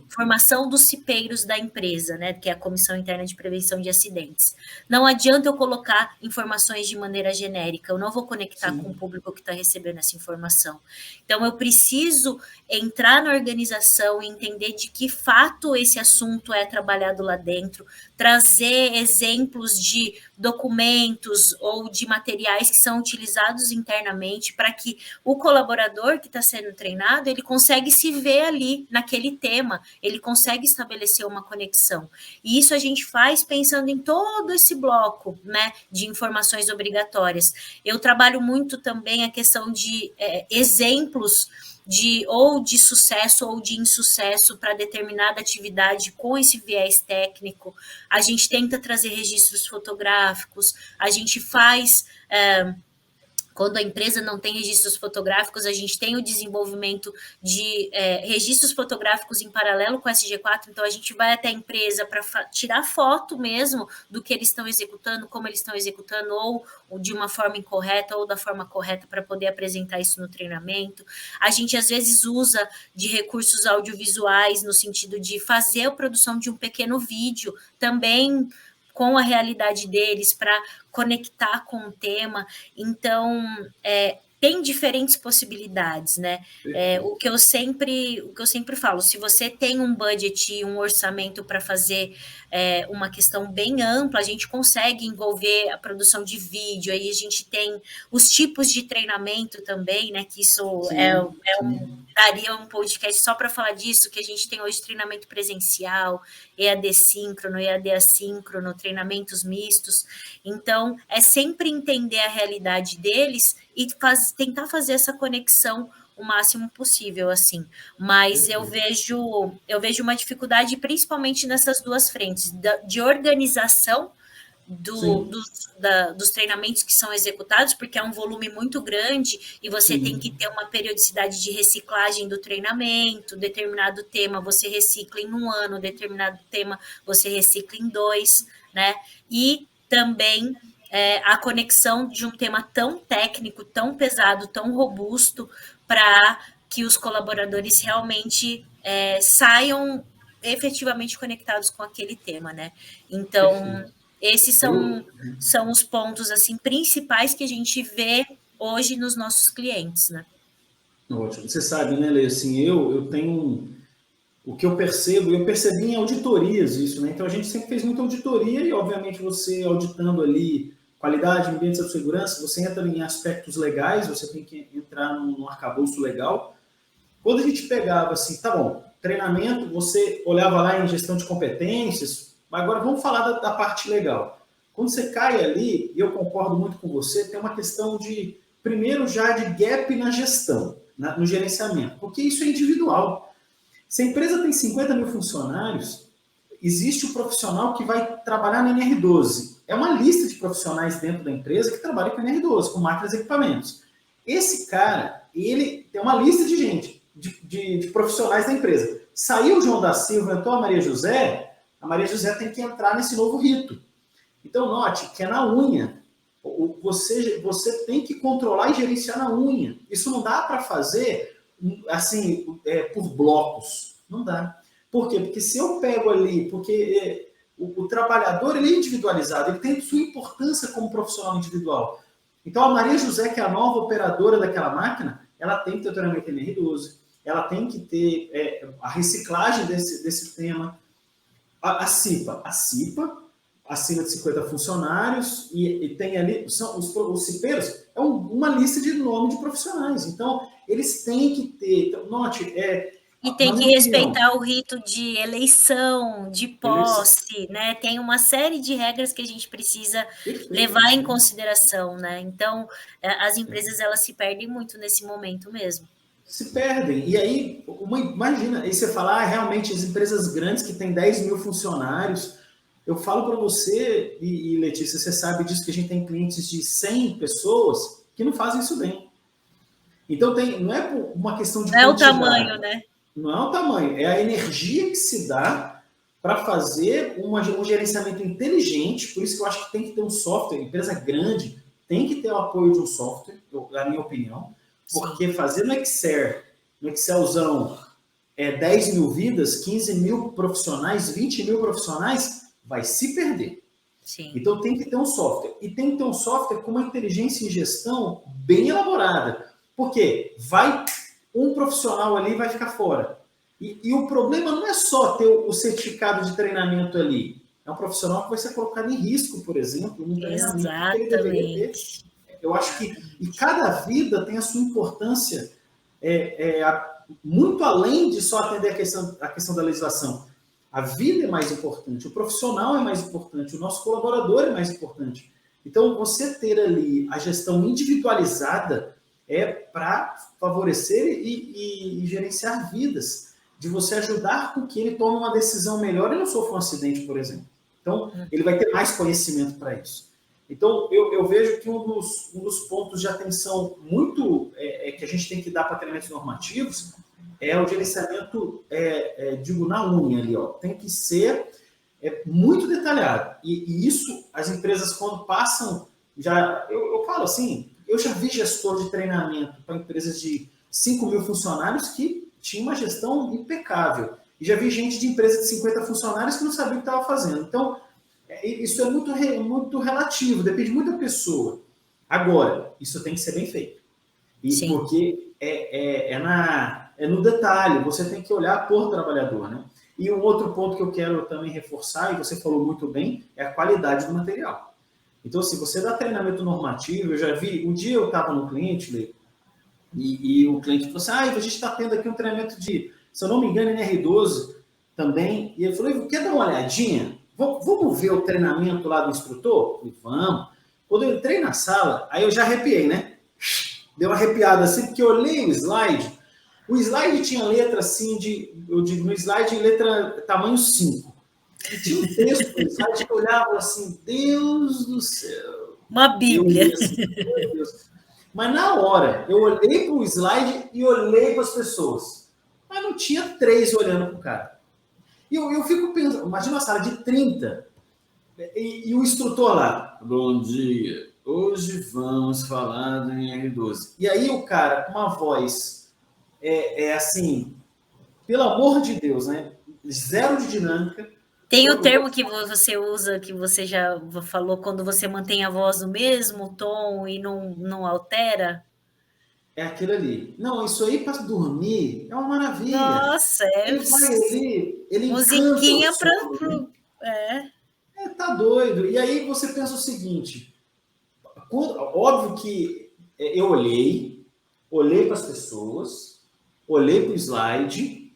formação dos cipeiros da empresa, né, que é a Comissão Interna de Prevenção de Acidentes. Não adianta eu colocar informações de maneira genérica, eu não vou conectar com o público que está recebendo essa informação. Então, eu preciso entrar na organização e entender de que fato esse assunto é trabalhado lá dentro, trazer exemplos de documentos ou de materiais que são utilizados internamente para que o colaborador que está sendo treinado, ele consegue se ver ali naquele tema, ele consegue estabelecer uma conexão. E isso a gente faz pensando em todo esse bloco, né, de informações obrigatórias. Eu trabalho muito também a questão de exemplos de sucesso ou de insucesso para determinada atividade com esse viés técnico. A gente tenta trazer registros fotográficos, a gente faz... quando a empresa não tem registros fotográficos, a gente tem o desenvolvimento de registros fotográficos em paralelo com o SG4, então a gente vai até a empresa para tirar foto mesmo do que eles estão executando, como eles estão executando, ou de uma forma incorreta ou da forma correta para poder apresentar isso no treinamento. A gente às vezes usa de recursos audiovisuais no sentido de fazer a produção de um pequeno vídeo, também com a realidade deles, para conectar com o tema. Então, tem diferentes possibilidades, né? O que eu sempre falo, se você tem um budget e um orçamento para fazer uma questão bem ampla, a gente consegue envolver a produção de vídeo, aí a gente tem os tipos de treinamento também, né? Que isso daria um podcast só para falar disso, que a gente tem hoje treinamento presencial, EAD síncrono, EAD assíncrono, treinamentos mistos. Então, é sempre entender a realidade deles e tentar fazer essa conexão o máximo possível, assim. Mas eu vejo uma dificuldade principalmente nessas duas frentes, de organização dos treinamentos que são executados, porque é um volume muito grande e você tem que ter uma periodicidade de reciclagem do treinamento, determinado tema você recicla em 1 ano, determinado tema você recicla em 2, né? E também a conexão de um tema tão técnico, tão pesado, tão robusto, para que os colaboradores realmente saiam efetivamente conectados com aquele tema, né? Então, esses são os pontos assim principais que a gente vê hoje nos nossos clientes, né? Ótimo. Você sabe, né, Lê, assim, eu tenho... O que eu percebo, eu percebi em auditorias isso, né? Então a gente sempre fez muita auditoria e, obviamente, você auditando ali qualidade, ambiente de segurança, você entra em aspectos legais, você tem que entrar num arcabouço legal. Quando a gente pegava assim, tá bom, treinamento, você olhava lá em gestão de competências, mas agora vamos falar da parte legal. Quando você cai ali, e eu concordo muito com você, tem uma questão de, primeiro já de gap na gestão, no gerenciamento, porque isso é individual. Se a empresa tem 50 mil funcionários, existe o profissional que vai trabalhar na NR12. É uma lista de profissionais dentro da empresa que trabalha com NR12, com máquinas e equipamentos. Esse cara, ele tem uma lista de gente, de profissionais da empresa. Saiu o João da Silva, entrou a Maria José tem que entrar nesse novo rito. Então, note que é na unha. Você tem que controlar e gerenciar na unha. Isso não dá para fazer assim, por blocos. Não dá. Por quê? Porque se eu pego ali, porque o trabalhador ele é individualizado, ele tem sua importância como profissional individual. Então, a Maria José, que é a nova operadora daquela máquina, ela tem que ter o treinamento NR12, ela tem que ter a reciclagem desse tema. A CIPA, acima de 50 funcionários, e tem ali, são os cipeiros, é uma lista de nome de profissionais. Então, eles têm que ter, então, note, e tem que respeitar o rito de eleição, de posse, né? Tem uma série de regras que a gente precisa levar em consideração, né? Então, as empresas, elas se perdem muito nesse momento mesmo. Se perdem. E aí, imagina, aí você fala, realmente, as empresas grandes que têm 10 mil funcionários, eu falo para você, e Letícia, você sabe disso, que a gente tem clientes de 100 pessoas que não fazem isso bem. Então, não é uma questão de quantidade. Não é o tamanho, né? Não é o tamanho, é a energia que se dá para fazer um gerenciamento inteligente. Por isso que eu acho que tem que ter um software, empresa grande, tem que ter o apoio de um software, na minha opinião, porque fazer no Excelzão, 10 mil vidas, 15 mil profissionais, 20 mil profissionais, vai se perder. Sim. Então tem que ter um software. E tem que ter um software com uma inteligência em gestão bem elaborada. Porque um profissional ali vai ficar fora. E o problema não é só ter o certificado de treinamento ali. É um profissional que vai ser colocado em risco, por exemplo, no treinamento que ele deveria ter. Eu acho que e cada vida tem a sua importância muito além de só atender a questão da legislação. A vida é mais importante, o profissional é mais importante, o nosso colaborador é mais importante. Então, você ter ali a gestão individualizada é para favorecer e gerenciar vidas, de você ajudar com que ele tome uma decisão melhor e não sofra um acidente, por exemplo. Então, ele vai ter mais conhecimento para isso. Então, eu vejo que um dos pontos de atenção muito que a gente tem que dar para treinamentos normativos é o gerenciamento, digo, na unha ali, ó. Tem que ser muito detalhado. E isso, as empresas, quando passam, eu falo assim, eu já vi gestor de treinamento para empresas de 5 mil funcionários que tinha uma gestão impecável. E já vi gente de empresa de 50 funcionários que não sabia o que estava fazendo. Então, isso é muito relativo, depende muito da pessoa. Agora, isso tem que ser bem feito. Porque é no detalhe, você tem que olhar por trabalhador, né? E um outro ponto que eu quero também reforçar, e você falou muito bem, é a qualidade do material. Então, se você dá treinamento normativo, eu já vi, um dia eu estava no cliente, e o cliente falou assim, a gente está tendo aqui um treinamento de, se eu não me engano, NR12 também, e ele falou, quer dar uma olhadinha? Vamos ver o treinamento lá do instrutor? Eu falei, vamos. Quando eu entrei na sala, aí eu já arrepiei, né? Deu uma arrepiada assim, porque eu olhei o slide tinha letra assim, eu digo, no slide, letra tamanho 5. E tinha um texto no slide que eu olhava assim, Deus do céu. Uma Bíblia. Assim, meu Deus. Mas na hora, eu olhei para o slide e olhei para as pessoas. Mas não tinha 3 olhando para o cara. E eu fico pensando, imagina uma sala de 30 e o instrutor lá, bom dia, hoje vamos falar do NR12. E aí o cara com uma voz assim, pelo amor de Deus, né? Zero de dinâmica. Tem o termo que você usa, que você já falou, quando você mantém a voz no mesmo tom e não altera? É aquilo ali. Não, isso aí para dormir é uma maravilha. Nossa, ele vai ali, ele musiquinha encanta o sono, tá doido. E aí você pensa o seguinte, óbvio que eu olhei para as pessoas, olhei para o slide,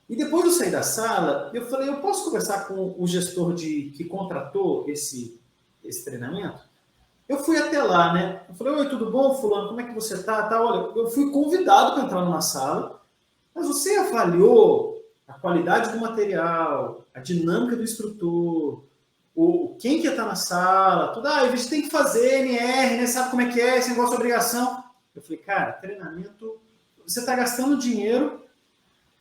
e depois de eu sair da sala, eu falei, eu posso conversar com o gestor que contratou esse treinamento? Eu fui até lá, né? Eu falei, oi, tudo bom, fulano? Como é que você tá? Olha, eu fui convidado para entrar numa sala, mas você avaliou a qualidade do material, a dinâmica do instrutor, quem que ia estar na sala, tudo. A gente tem que fazer NR, né? Sabe como é que é esse negócio de obrigação? Eu falei, cara, treinamento, você está gastando dinheiro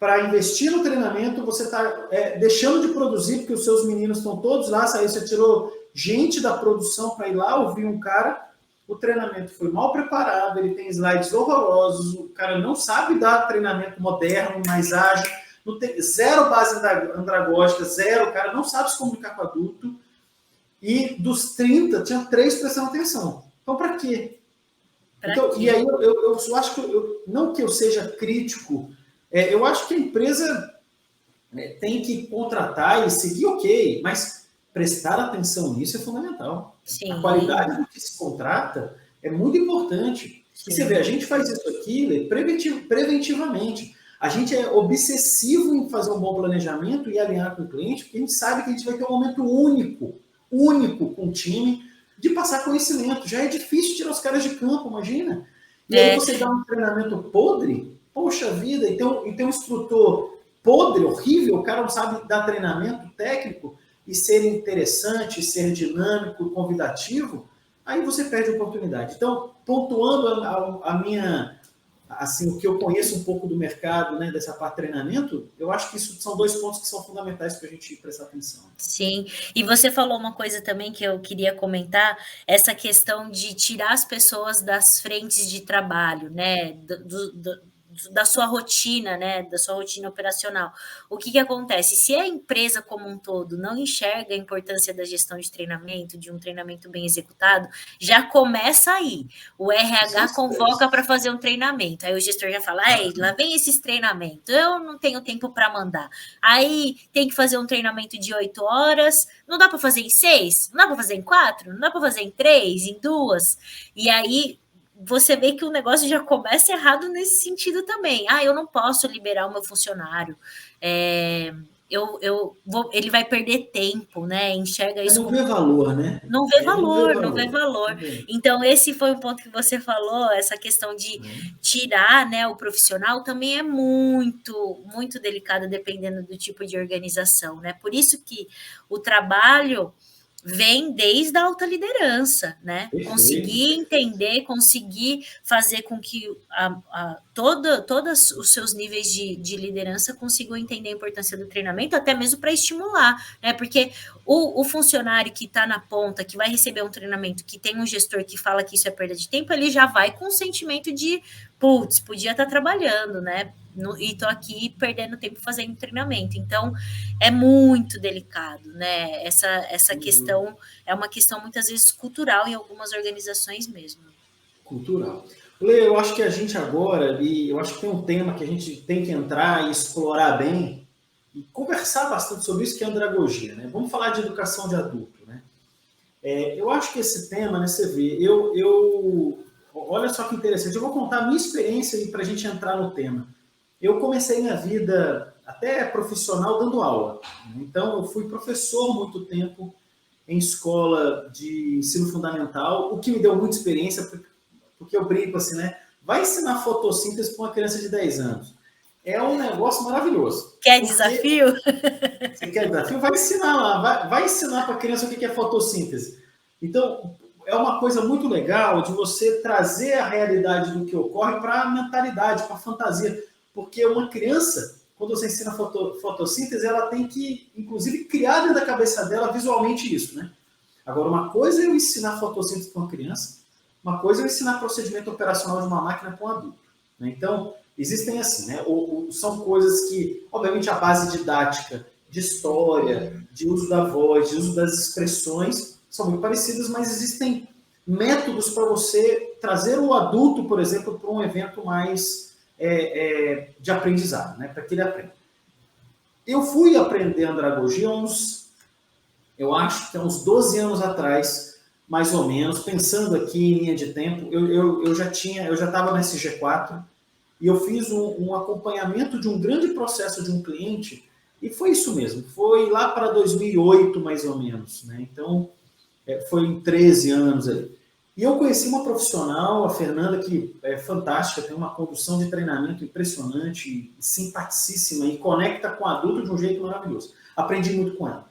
para investir no treinamento, você está deixando de produzir, porque os seus meninos estão todos lá, aí você tirou gente da produção para ir lá ouvir um cara, o treinamento foi mal preparado, ele tem slides horrorosos, o cara não sabe dar treinamento moderno, mais ágil, não tem, zero base andragógica, zero, o cara não sabe se comunicar com o adulto, e dos 30, tinha 3 prestando atenção. Então, para quê? Então, e aí, eu acho que, não que eu seja crítico, eu acho que a empresa tem que contratar e seguir, ok, mas prestar atenção nisso é fundamental. Sim. A qualidade do que se contrata é muito importante. Sim. E você vê, a gente faz isso aqui preventivamente. A gente é obsessivo em fazer um bom planejamento e alinhar com o cliente, porque a gente sabe que a gente vai ter um momento único com o time, de passar conhecimento. Já é difícil tirar os caras de campo, imagina. E aí você dá um treinamento podre, poxa vida, e tem um instrutor podre, horrível, o cara não sabe dar treinamento técnico e ser interessante, ser dinâmico, convidativo, aí você perde a oportunidade. Então, pontuando a minha, assim, o que eu conheço um pouco do mercado, né, dessa parte de treinamento, eu acho que isso são 2 pontos que são fundamentais para a gente prestar atenção. Sim, e você falou uma coisa também que eu queria comentar, essa questão de tirar as pessoas das frentes de trabalho, né, da sua rotina, né, da sua rotina operacional. O que acontece? Se a empresa como um todo não enxerga a importância da gestão de treinamento, de um treinamento bem executado, já começa aí. O RH convoca para fazer um treinamento. Aí o gestor já fala, lá vem esses treinamentos, eu não tenho tempo para mandar. Aí tem que fazer um treinamento de 8 horas, não dá para fazer em 6? Não dá para fazer em 4? Não dá para fazer em 3, em 2? E aí você vê que o negócio já começa errado nesse sentido também. Eu não posso liberar o meu funcionário. Ele vai perder tempo, né? Enxerga isso. Não vê valor, né? Não vê valor. Então, esse foi um ponto que você falou, essa questão de tirar, né, o profissional também é muito, muito delicada, dependendo do tipo de organização, né? Por isso que o trabalho vem desde a alta liderança, né? Perfeito. Conseguir entender, conseguir fazer com que todos os seus níveis de liderança consigam entender a importância do treinamento, até mesmo para estimular, né? Porque o funcionário que está na ponta, que vai receber um treinamento, que tem um gestor que fala que isso é perda de tempo, ele já vai com o sentimento de, putz, podia estar trabalhando, né? E estou aqui perdendo tempo fazendo treinamento. Então, é muito delicado, né? Essa questão é uma questão, muitas vezes, cultural em algumas organizações mesmo. Cultural. Lê, eu acho que a gente agora, e eu acho que tem um tema que a gente tem que entrar e explorar bem, e conversar bastante sobre isso, que é a andragogia, né? Vamos falar de educação de adulto, né? Eu acho que esse tema, né, você vê, olha só que interessante, eu vou contar a minha experiência para a gente entrar no tema. Eu comecei minha vida até profissional dando aula. Então, eu fui professor muito tempo em escola de ensino fundamental, o que me deu muita experiência, porque eu brinco assim, né? Vai ensinar fotossíntese para uma criança de 10 anos. É um negócio maravilhoso. Quer desafio? Você quer desafio? Vai ensinar lá, vai ensinar para a criança o que é fotossíntese. Então, é uma coisa muito legal de você trazer a realidade do que ocorre para a mentalidade, para a fantasia. Porque uma criança, quando você ensina fotossíntese, ela tem que, inclusive, criar dentro da cabeça dela visualmente isso, né? Agora, uma coisa é eu ensinar fotossíntese para uma criança, uma coisa é eu ensinar procedimento operacional de uma máquina para um adulto, né? Então, existem assim, né? São coisas que, obviamente, a base didática, de história, de uso da voz, de uso das expressões, são muito parecidas, mas existem métodos para você trazer o adulto, por exemplo, para um evento mais de aprendizado, né? Para que ele aprenda. Eu fui aprender andragogia eu acho que há uns 12 anos atrás, mais ou menos, pensando aqui em linha de tempo, eu já estava na SG4 e eu fiz um acompanhamento de um grande processo de um cliente e foi isso mesmo, foi lá para 2008 mais ou menos, né? Então, foi em 13 anos aí. E eu conheci uma profissional, a Fernanda, que é fantástica, tem uma condução de treinamento impressionante, simpaticíssima e conecta com o adulto de um jeito maravilhoso. Aprendi muito com ela.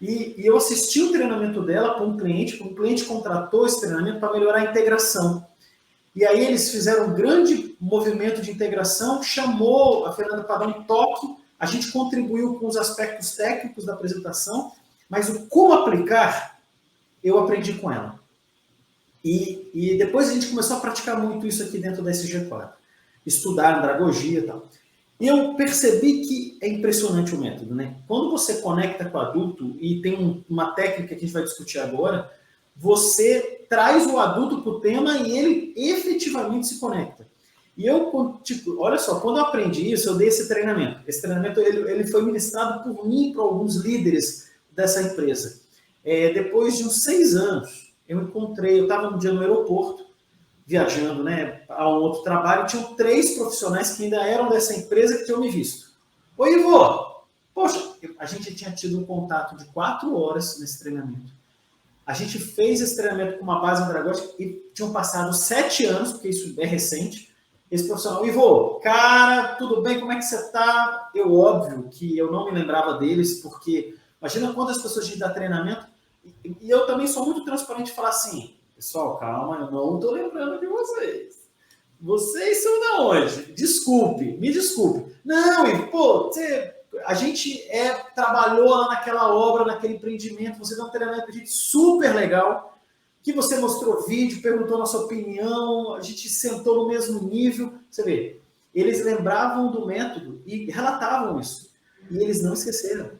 E eu assisti o treinamento dela para um cliente contratou esse treinamento para melhorar a integração. E aí eles fizeram um grande movimento de integração, chamou a Fernanda para dar um toque, a gente contribuiu com os aspectos técnicos da apresentação, mas o como aplicar, eu aprendi com ela. E depois a gente começou a praticar muito isso aqui dentro da SG4. Estudar andragogia e tal. E eu percebi que é impressionante o método, né? Quando você conecta com o adulto, e tem uma técnica que a gente vai discutir agora, você traz o adulto para o tema e ele efetivamente se conecta. E eu, tipo, olha só, quando eu aprendi isso, eu dei esse treinamento. Esse treinamento ele foi ministrado por mim e para alguns líderes dessa empresa. Depois de uns 6 anos, eu estava um dia no aeroporto, viajando, né, a um outro trabalho, e tinham 3 profissionais que ainda eram dessa empresa que tinham me visto. Oi, Ivo! Poxa, a gente tinha tido um contato de 4 horas nesse treinamento. A gente fez esse treinamento com uma base andragógica e tinham passado 7 anos, porque isso é recente. Esse profissional, Ivo, cara, tudo bem? Como é que você está? Óbvio que eu não me lembrava deles, porque imagina quantas pessoas a gente dá treinamento. E eu também sou muito transparente de falar assim, pessoal, calma, eu não estou lembrando de vocês. Vocês são da onde? Me desculpe. Não, Ivo, pô, a gente trabalhou lá naquela obra, naquele empreendimento, você deu um treinamento pra gente super legal, que você mostrou vídeo, perguntou a nossa opinião, a gente sentou no mesmo nível, você vê. eles lembravam do método e relatavam isso. E eles não esqueceram.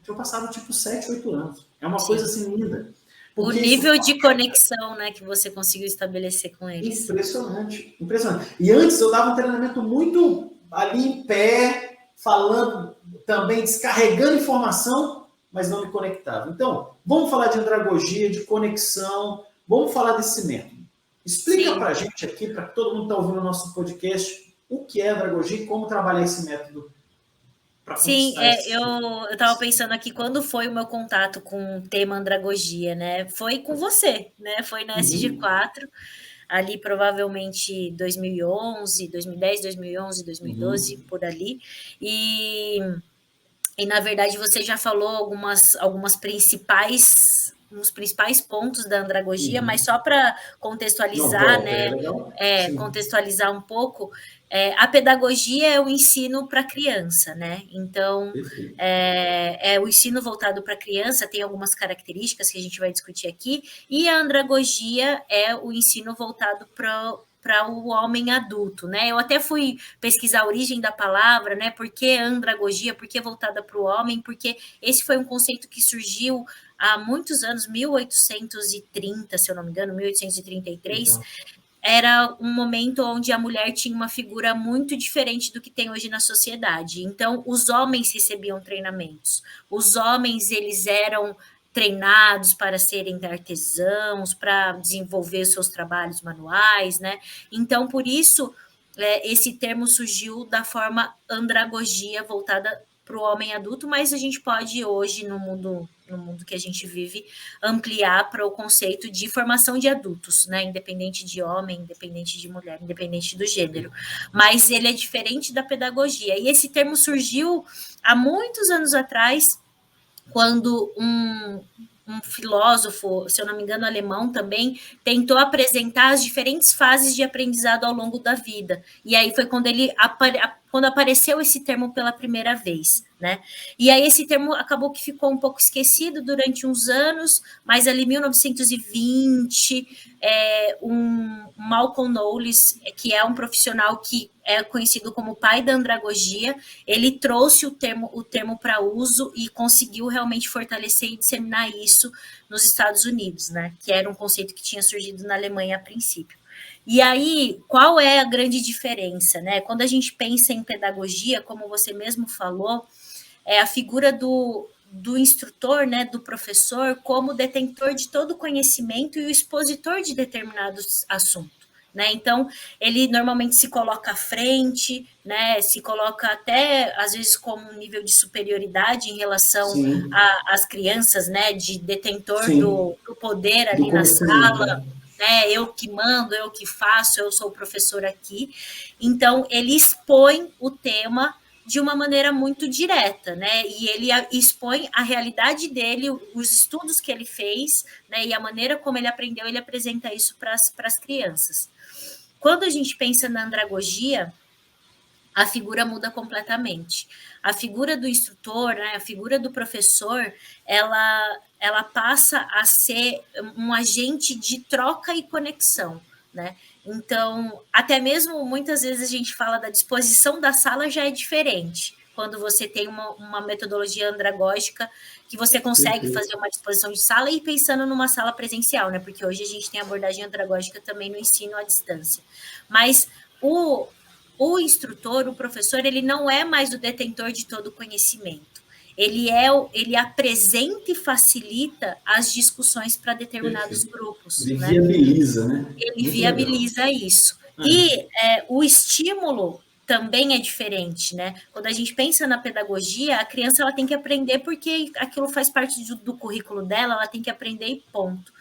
Já passaram tipo 7, 8 anos. É uma coisa assim linda. O nível de conexão, né, que você conseguiu estabelecer com eles. Impressionante, impressionante. E antes eu dava um treinamento muito ali em pé, falando também, descarregando informação, mas não me conectava. Então, vamos falar de andragogia, de conexão, vamos falar desse método. Explica para a gente aqui, para todo mundo que está ouvindo o nosso podcast, o que é andragogia e como trabalhar esse método. Sim, eu estava pensando aqui, quando foi o meu contato com o tema andragogia, né? Foi com você, né? Foi na SG4, ali provavelmente 2011, 2010, 2011, 2012, por ali. E na verdade você já falou algumas principais pontos da andragogia, mas só para contextualizar, contextualizar um pouco, a pedagogia é o ensino para criança, né? Então, é o ensino voltado para criança, tem algumas características que a gente vai discutir aqui, e a andragogia é o ensino voltado para o homem adulto, né? Eu até fui pesquisar a origem da palavra, né? Por que andragogia? Por que voltada para o homem? Porque esse foi um conceito que surgiu há muitos anos, 1830, se eu não me engano, 1833. Então, era um momento onde a mulher tinha uma figura muito diferente do que tem hoje na sociedade. Então, os homens recebiam treinamentos. Os homens, eles eram treinados para serem artesãos, para desenvolver seus trabalhos manuais, né? Então, por isso, esse termo surgiu da forma andragogia, voltada para o homem adulto, mas a gente pode hoje, no mundo que a gente vive, ampliar para o conceito de formação de adultos, né? Independente de homem, independente de mulher, independente do gênero. Mas ele é diferente da pedagogia. E esse termo surgiu há muitos anos atrás, quando um filósofo, se eu não me engano, alemão também, tentou apresentar as diferentes fases de aprendizado ao longo da vida. E aí foi quando quando apareceu esse termo pela primeira vez, né? E aí esse termo acabou que ficou um pouco esquecido durante uns anos, mas ali em 1920, Malcolm Knowles, que é um profissional que é conhecido como pai da andragogia, ele trouxe o termo para uso e conseguiu realmente fortalecer e disseminar isso nos Estados Unidos, né? Que era um conceito que tinha surgido na Alemanha a princípio. E aí, qual é a grande diferença, né? Quando a gente pensa em pedagogia, como você mesmo falou, é a figura do instrutor, né, do professor, como detentor de todo o conhecimento e o expositor de determinados assuntos. Né? Então, ele normalmente se coloca à frente, né? Se coloca até, às vezes, como um nível de superioridade em relação às crianças, né? De detentor do poder ali na sala, né? Eu que mando, eu que faço, eu sou o professor aqui. Então, ele expõe o tema de uma maneira muito direta, né? E ele expõe a realidade dele, os estudos que ele fez, né? E a maneira como ele aprendeu, ele apresenta isso para as crianças. Quando a gente pensa na andragogia, a figura muda completamente. A figura do instrutor, né, a figura do professor, ela passa a ser um agente de troca e conexão, né? Então, até mesmo muitas vezes a gente fala da disposição da sala já é diferente. Quando você tem uma metodologia andragógica que você consegue fazer uma disposição de sala e pensando numa sala presencial, né? Porque hoje a gente tem abordagem andragógica também no ensino à distância. Mas o instrutor, o professor, ele não é mais o detentor de todo o conhecimento. Ele apresenta e facilita as discussões para determinados grupos. Ele viabiliza, né? Ele viabiliza isso. E o estímulo também é diferente, né? Quando a gente pensa na pedagogia, a criança ela tem que aprender porque aquilo faz parte do currículo dela, ela tem que aprender e ponto.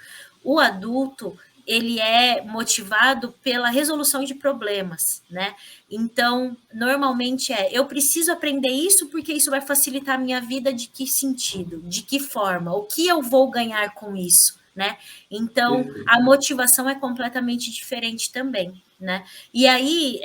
O adulto, ele é motivado pela resolução de problemas, né? Então, normalmente eu preciso aprender isso porque isso vai facilitar a minha vida de que sentido, de que forma, o que eu vou ganhar com isso, né? Então, a motivação é completamente diferente também, né? E aí,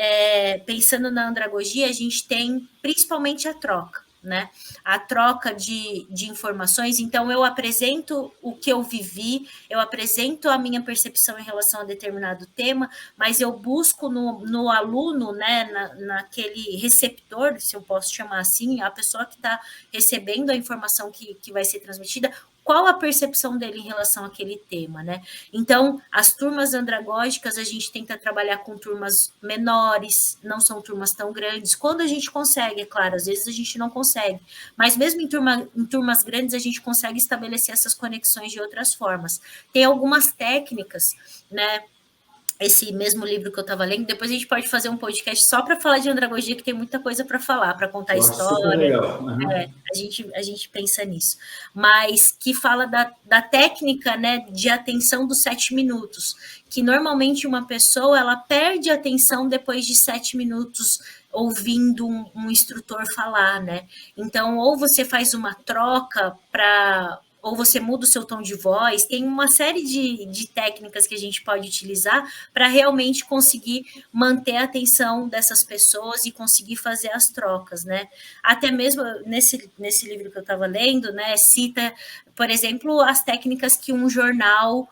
pensando na andragogia, a gente tem principalmente a troca, né? A troca de informações. Então, eu apresento o que eu vivi, eu apresento a minha percepção em relação a determinado tema, mas eu busco no aluno, né, naquele receptor, se eu posso chamar assim, a pessoa que está recebendo a informação que vai ser transmitida, qual a percepção dele em relação àquele tema, né? Então, as turmas andragógicas, a gente tenta trabalhar com turmas menores, não são turmas tão grandes. Quando a gente consegue, é claro, às vezes a gente não consegue, mas mesmo em turmas grandes, a gente consegue estabelecer essas conexões de outras formas. Tem algumas técnicas, né? Esse mesmo livro que eu estava lendo, depois a gente pode fazer um podcast só para falar de andragogia, que tem muita coisa para falar, para contar Eu acho super história. legal. Uhum. A gente pensa nisso. Mas que fala da técnica, né, de atenção dos 7 minutos, que normalmente uma pessoa ela perde a atenção depois de 7 minutos ouvindo um instrutor falar, né? Então, ou você faz uma troca para ou você muda o seu tom de voz, tem uma série de técnicas que a gente pode utilizar para realmente conseguir manter a atenção dessas pessoas e conseguir fazer as trocas, né? Até mesmo nesse livro que eu estava lendo, né, cita, por exemplo, as técnicas que um jornal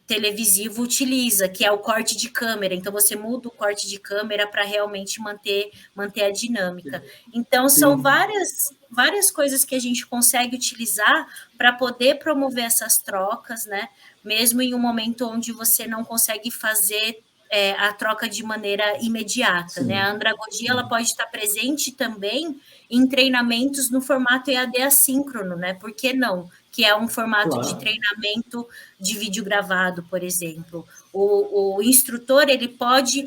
televisivo utiliza, que é o corte de câmera. Então, você muda o corte de câmera para realmente manter a dinâmica. Então, são várias coisas que a gente consegue utilizar para poder promover essas trocas, né? Mesmo em um momento onde você não consegue fazer a troca de maneira imediata, né? A andragogia ela pode estar presente também em treinamentos no formato EAD assíncrono, né? Por que não? Que é um formato de treinamento de vídeo gravado, por exemplo. O instrutor ele pode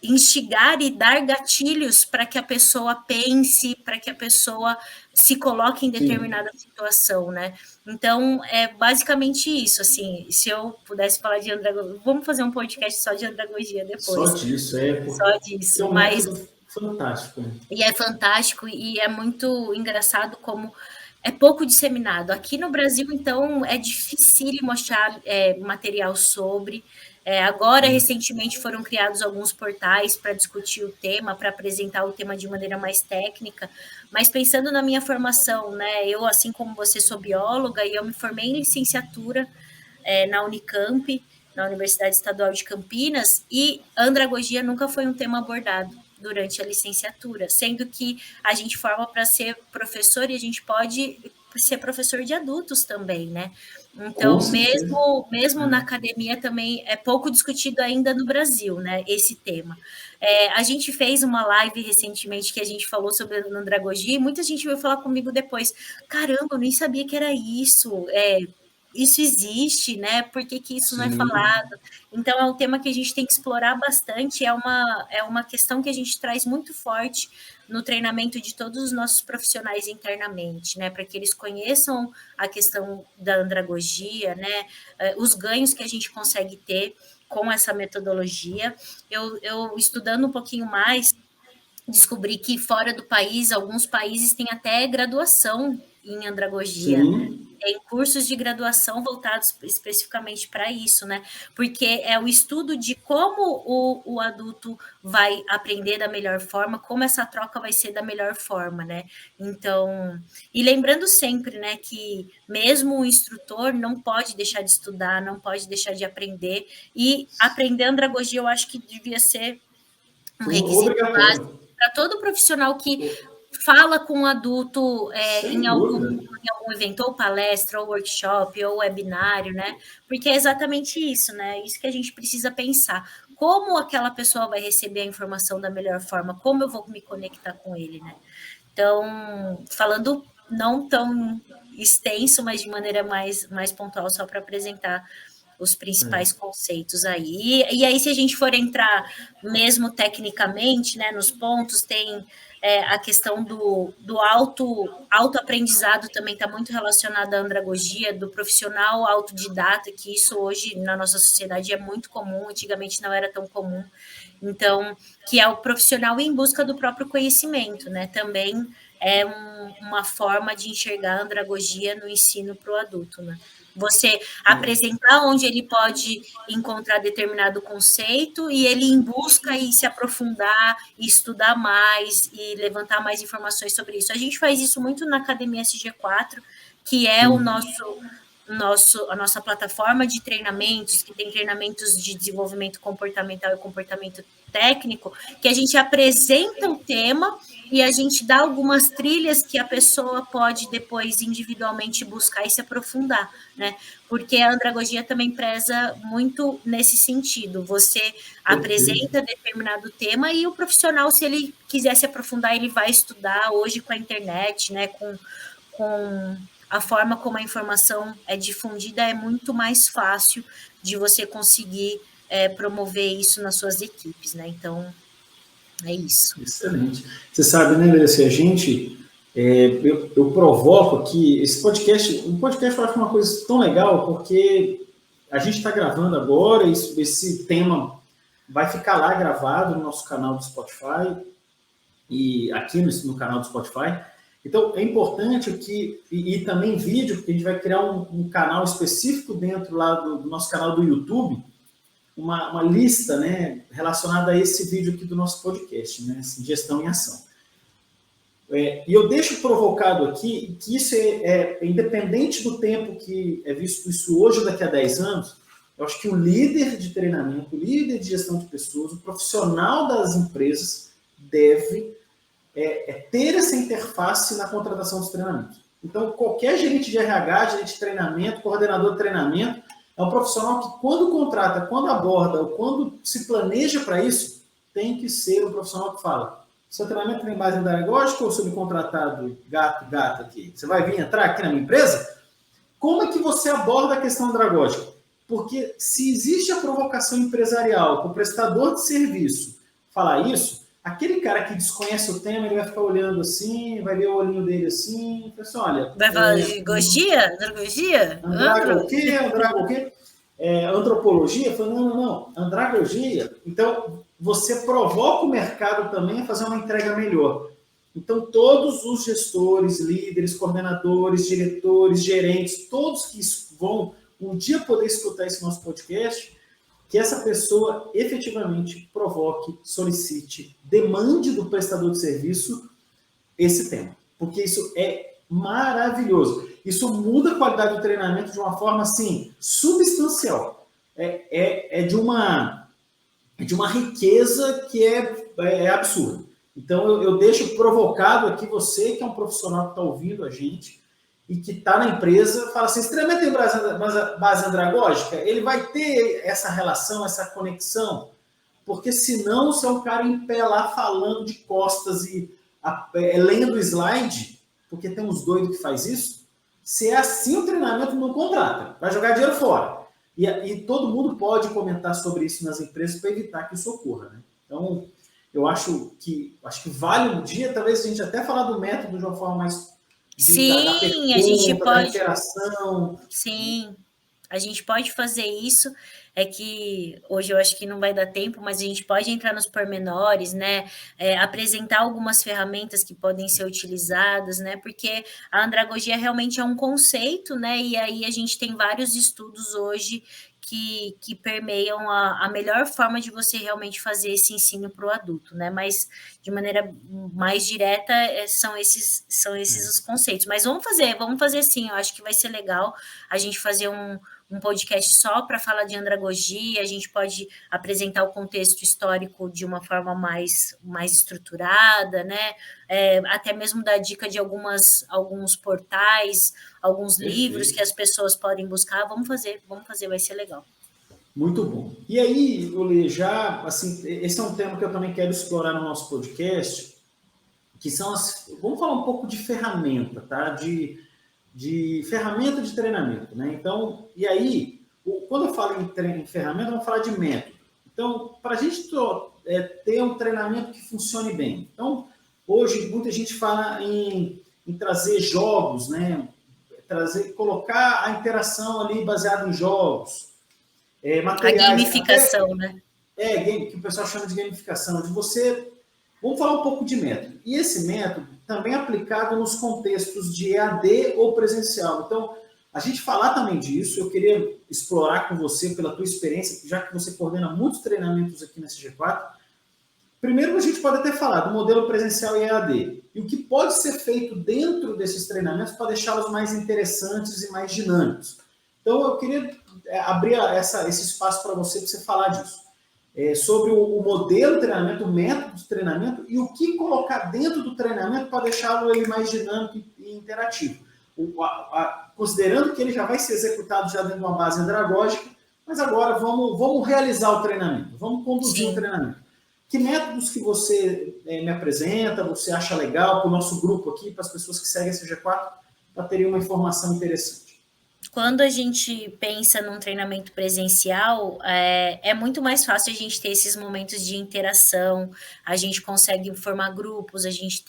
instigar e dar gatilhos para que a pessoa pense, para que a pessoa se coloque em determinada situação, né? Então, é basicamente isso, assim, se eu pudesse falar de andragogia, vamos fazer um podcast só de andragogia depois. Só disso, Só disso, é um método fantástico. E é fantástico e é muito engraçado como é pouco disseminado. Aqui no Brasil, então, é dificílimo achar material sobre. Agora, recentemente, foram criados alguns portais para discutir o tema, para apresentar o tema de maneira mais técnica, mas pensando na minha formação, né, eu, assim como você, sou bióloga e eu me formei em licenciatura na Unicamp, na Universidade Estadual de Campinas, e andragogia nunca foi um tema abordado durante a licenciatura, sendo que a gente forma para ser professor e a gente pode ser professor de adultos também, né? Então, mesmo na academia também é pouco discutido ainda no Brasil, né, esse tema. A gente fez uma live recentemente que a gente falou sobre a andragogia e muita gente veio falar comigo depois, caramba, eu nem sabia que era isso, isso existe, né? Por que isso não é falado? Então, é um tema que a gente tem que explorar bastante, é uma questão que a gente traz muito forte no treinamento de todos os nossos profissionais internamente, né? Para que eles conheçam a questão da andragogia, né? Os ganhos que a gente consegue ter com essa metodologia. Eu estudando um pouquinho mais, descobri que fora do país, alguns países têm até graduação em andragogia. Tem cursos de graduação voltados especificamente para isso, né? Porque é o estudo de como o adulto vai aprender da melhor forma, como essa troca vai ser da melhor forma, né? Então, e lembrando sempre, né, que mesmo o instrutor não pode deixar de estudar, não pode deixar de aprender, e aprender andragogia eu acho que devia ser um requisito básico para todo profissional que fala com um adulto em algum evento, ou palestra, ou workshop, ou webinário, né? Porque é exatamente isso, né? Isso que a gente precisa pensar. Como aquela pessoa vai receber a informação da melhor forma? Como eu vou me conectar com ele, né? Então, falando não tão extenso, mas de maneira mais pontual, só para apresentar os principais conceitos aí. E aí, se a gente for entrar mesmo tecnicamente, né, nos pontos, tem a questão do autoaprendizado também está muito relacionado à andragogia, do profissional autodidata, que isso hoje na nossa sociedade é muito comum, antigamente não era tão comum. Então, que é o profissional em busca do próprio conhecimento, né? Também é uma forma de enxergar a andragogia no ensino para o adulto, né? Você apresentar onde ele pode encontrar determinado conceito e ele em busca e se aprofundar e estudar mais e levantar mais informações sobre isso. A gente faz isso muito na Academia SG4, que é a nossa plataforma de treinamentos, que tem treinamentos de desenvolvimento comportamental e comportamento técnico, que a gente apresenta o tema e a gente dá algumas trilhas que a pessoa pode depois individualmente buscar e se aprofundar, né? Porque a andragogia também preza muito nesse sentido. Você apresenta determinado tema e o profissional, se ele quiser se aprofundar, ele vai estudar hoje com a internet, né? Com a forma como a informação é difundida, é muito mais fácil de você conseguir promover isso nas suas equipes, né? Então, é isso. Excelente. Você sabe, né, Leci, a gente, eu provoco aqui, esse podcast, um podcast eu acho uma coisa tão legal, porque a gente está gravando agora, esse tema vai ficar lá gravado no nosso canal do Spotify, e aqui no canal do Spotify. Então, é importante que, e também vídeo, porque a gente vai criar um canal específico dentro lá do nosso canal do YouTube, uma lista, né, relacionada a esse vídeo aqui do nosso podcast, né, gestão em ação. E eu deixo provocado aqui que isso independente do tempo que é visto isso hoje ou daqui a 10 anos, eu acho que o líder de treinamento, o líder de gestão de pessoas, o profissional das empresas deve ter essa interface na contratação dos treinamentos. Então, qualquer gerente de RH, gerente de treinamento, coordenador de treinamento, é um profissional que, quando contrata, quando aborda, ou quando se planeja para isso, tem que ser um profissional que fala: seu treinamento tem base andragógica ou subcontratado gato aqui? Você vai vir entrar aqui na minha empresa? Como é que você aborda a questão andragógica? Porque se existe a provocação empresarial com o prestador de serviço falar isso, aquele cara que desconhece o tema, ele vai ficar olhando assim, vai ver o olhinho dele assim, e assim, olha... Vai falar de gostia? Andragogia? Andrago o quê? Antropologia? Falei, não. Andragogia. Então, você provoca o mercado também a fazer uma entrega melhor. Então, todos os gestores, líderes, coordenadores, diretores, gerentes, todos que vão um dia poder escutar esse nosso podcast, que essa pessoa efetivamente provoque, solicite, demande do prestador de serviço esse tema. Porque isso é maravilhoso. Isso muda a qualidade do treinamento de uma forma, assim, substancial. É de uma riqueza que é absurda. Então, eu deixo provocado aqui você, que é um profissional que está ouvindo a gente, e que está na empresa, fala assim: esse treinamento tem base andragógica? Ele vai ter essa relação, essa conexão? Porque senão, se é um cara em pé lá falando de costas e lendo slide, porque tem uns doidos que faz isso, se é assim, o treinamento não contrata, vai jogar dinheiro fora. E todo mundo pode comentar sobre isso nas empresas para evitar que isso ocorra, né? Então, eu acho que vale um dia, talvez a gente até falar do método de uma forma mais... Sim, da pergunta, a gente pode. Da interação. Sim, a gente pode fazer isso. É que hoje eu acho que não vai dar tempo, mas a gente pode entrar nos pormenores, né? Apresentar algumas ferramentas que podem ser utilizadas, né? Porque a andragogia realmente é um conceito, né? E aí a gente tem vários estudos hoje que permeiam a melhor forma de você realmente fazer esse ensino para o adulto, né? Mas de maneira mais direta são esses os conceitos. Mas vamos fazer sim, eu acho que vai ser legal a gente fazer um podcast só para falar de andragogia, a gente pode apresentar o contexto histórico de uma forma mais estruturada, né? Até mesmo dar dica de alguns portais, alguns livros que as pessoas podem buscar. Vamos fazer, vai ser legal. Muito bom. E aí, Olê, já, assim, esse é um tema que eu também quero explorar no nosso podcast, que são vamos falar um pouco de ferramenta, tá? De ferramenta de treinamento, né? Então, e aí, quando eu falo em ferramenta, vamos falar de método. Então, para a gente ter um treinamento que funcione bem. Então, hoje, muita gente fala em trazer jogos, né? Colocar a interação ali baseada em jogos. Materiais, a gamificação, né? Que o pessoal chama de gamificação, de você... Vamos falar um pouco de método. E esse método também é aplicado nos contextos de EAD ou presencial. Então, A gente falar também disso, eu queria explorar com você, pela tua experiência, já que você coordena muitos treinamentos aqui na CG4. Primeiro, a gente pode até falar do modelo presencial e EAD, e o que pode ser feito dentro desses treinamentos para deixá-los mais interessantes e mais dinâmicos. Então, eu queria abrir esse espaço para você falar disso. Sobre o modelo de treinamento, o método de treinamento e o que colocar dentro do treinamento para deixá-lo ele mais dinâmico e interativo. Considerando que ele já vai ser executado já dentro de uma base andragógica, mas agora vamos realizar o treinamento, vamos conduzir o treinamento. Que métodos que você me apresenta, você acha legal para o nosso grupo aqui, para as pessoas que seguem a CG4, para terem uma informação interessante? Quando a gente pensa num treinamento presencial, é muito mais fácil a gente ter esses momentos de interação, a gente consegue formar grupos, a gente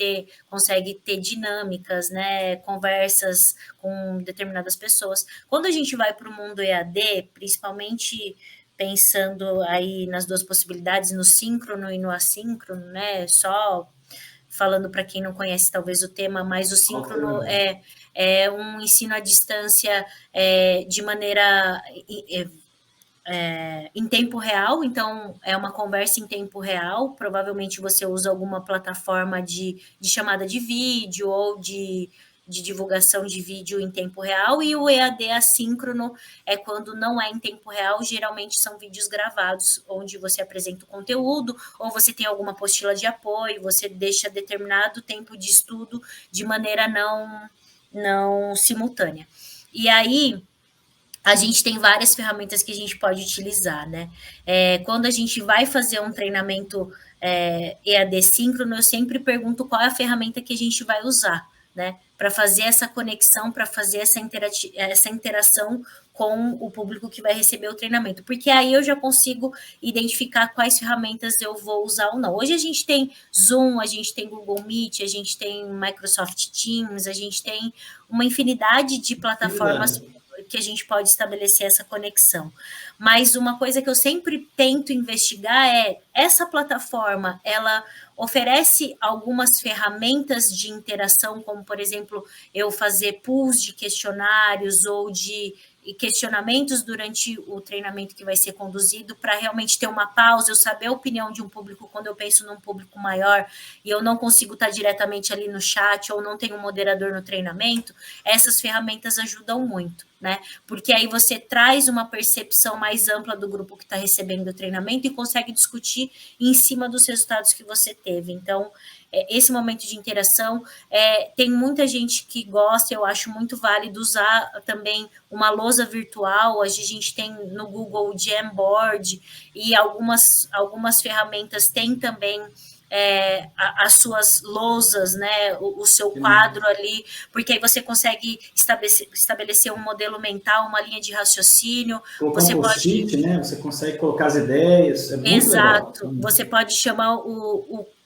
consegue ter dinâmicas, né, conversas com determinadas pessoas. Quando a gente vai para o mundo EAD, principalmente pensando aí nas duas possibilidades, no síncrono e no assíncrono, né, só falando para quem não conhece talvez o tema, mas o síncrono é um ensino à distância de maneira em tempo real, então é uma conversa em tempo real, provavelmente você usa alguma plataforma de chamada de vídeo ou de divulgação de vídeo em tempo real, e o EAD assíncrono é quando não é em tempo real, geralmente são vídeos gravados, onde você apresenta o conteúdo, ou você tem alguma apostila de apoio, você deixa determinado tempo de estudo de maneira não simultânea. E aí, a gente tem várias ferramentas que a gente pode utilizar, né? Quando a gente vai fazer um treinamento EAD síncrono, eu sempre pergunto qual é a ferramenta que a gente vai usar, né? Para fazer essa conexão, para fazer essa interação com o público que vai receber o treinamento, porque aí eu já consigo identificar quais ferramentas eu vou usar ou não. Hoje a gente tem Zoom, a gente tem Google Meet, a gente tem Microsoft Teams, a gente tem uma infinidade de plataformas que a gente pode estabelecer essa conexão. Mas uma coisa que eu sempre tento investigar é essa plataforma, ela oferece algumas ferramentas de interação, como, por exemplo, eu fazer pools de questionários ou de questionamentos durante o treinamento que vai ser conduzido, para realmente ter uma pausa, eu saber a opinião de um público quando eu penso num público maior e eu não consigo estar diretamente ali no chat ou não tenho um moderador no treinamento, essas ferramentas ajudam muito, né? Porque aí você traz uma percepção mais ampla do grupo que está recebendo o treinamento e consegue discutir em cima dos resultados que você teve. Então, esse momento de interação, tem muita gente que gosta, eu acho muito válido usar também uma lousa virtual, a gente tem no Google o Jamboard, e algumas ferramentas têm também as suas lousas, né, o seu quadro ali, porque aí você consegue estabelecer um modelo mental, uma linha de raciocínio. Colocar você um post-it, né? Você consegue colocar as ideias, é muito legal. Exato. Você pode chamar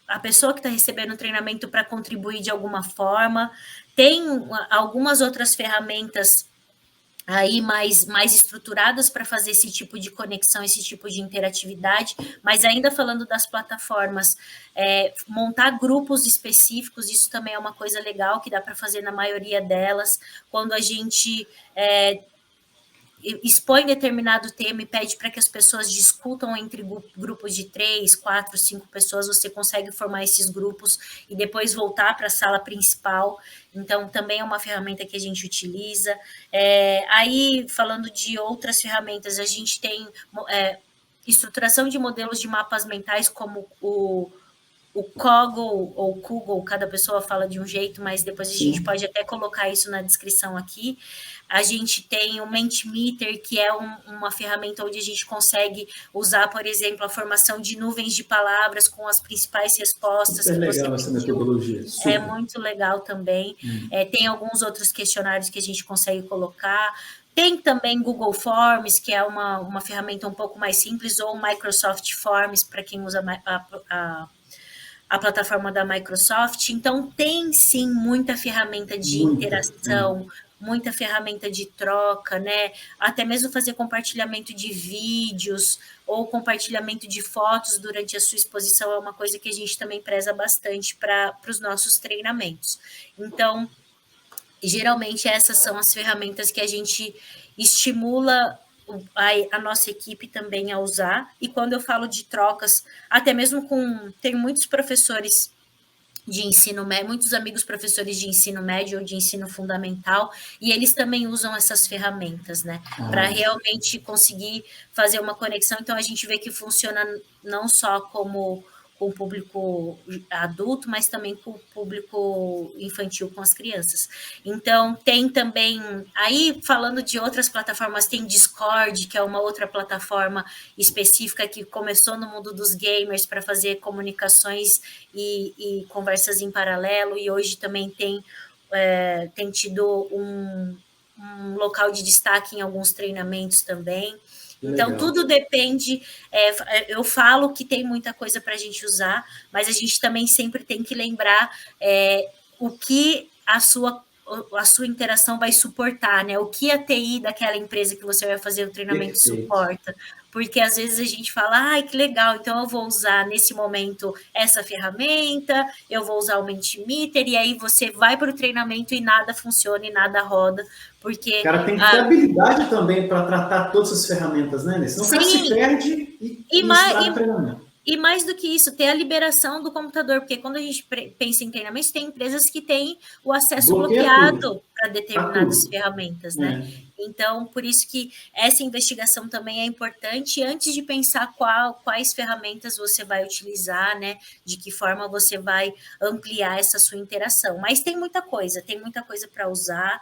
a pessoa que está recebendo o treinamento para contribuir de alguma forma. Tem algumas outras ferramentas aí mais estruturadas para fazer esse tipo de conexão, esse tipo de interatividade, mas ainda falando das plataformas, montar grupos específicos, isso também é uma coisa legal que dá para fazer na maioria delas, quando a gente expõe determinado tema e pede para que as pessoas discutam entre grupos de 3, 4, 5 pessoas, você consegue formar esses grupos e depois voltar para a sala principal. Então, também é uma ferramenta que a gente utiliza. Aí, falando de outras ferramentas, a gente tem estruturação de modelos de mapas mentais, como o Kaggle ou Google, cada pessoa fala de um jeito, mas depois a gente pode até colocar isso na descrição aqui. A gente tem o Mentimeter, que é uma ferramenta onde a gente consegue usar, por exemplo, a formação de nuvens de palavras com as principais respostas. Super legal essa metodologia. Super. É muito legal também. Tem alguns outros questionários que a gente consegue colocar. Tem também Google Forms, que é uma ferramenta um pouco mais simples, ou Microsoft Forms, para quem usa a plataforma da Microsoft. Então, tem sim muita ferramenta de interação, muita ferramenta de troca, né? Até mesmo fazer compartilhamento de vídeos ou compartilhamento de fotos durante a sua exposição é uma coisa que a gente também preza bastante para os nossos treinamentos. Então, E geralmente essas são as ferramentas que a gente estimula a nossa equipe também a usar. E quando eu falo de trocas, até mesmo tenho muitos professores de ensino médio, muitos amigos professores de ensino médio ou de ensino fundamental, e eles também usam essas ferramentas, né, para realmente conseguir fazer uma conexão. Então a gente vê que funciona não só com o público adulto, mas também com o público infantil, com as crianças. Então, tem também, aí falando de outras plataformas, tem Discord, que é uma outra plataforma específica que começou no mundo dos gamers para fazer comunicações e conversas em paralelo, e hoje também tem tido um local de destaque em alguns treinamentos também. Então, legal. Tudo depende. Eu falo que tem muita coisa para a gente usar, mas a gente também sempre tem que lembrar o que a sua interação vai suportar, né? O que a TI daquela empresa que você vai fazer o treinamento suporta. Porque às vezes a gente fala, ai, que legal, então eu vou usar nesse momento essa ferramenta, eu vou usar o Mentimeter, e aí você vai para o treinamento e nada funciona e nada roda, porque... O cara tem que ter habilidade também para tratar todas as ferramentas, né? Senão o cara se perde e estraga o treinamento. E mais do que isso, ter a liberação do computador, porque quando a gente pensa em treinamento, tem empresas que têm o acesso bloqueado para determinadas ferramentas, né? Então, por isso que essa investigação também é importante, antes de pensar quais ferramentas você vai utilizar, né? De que forma você vai ampliar essa sua interação. Mas tem muita coisa para usar.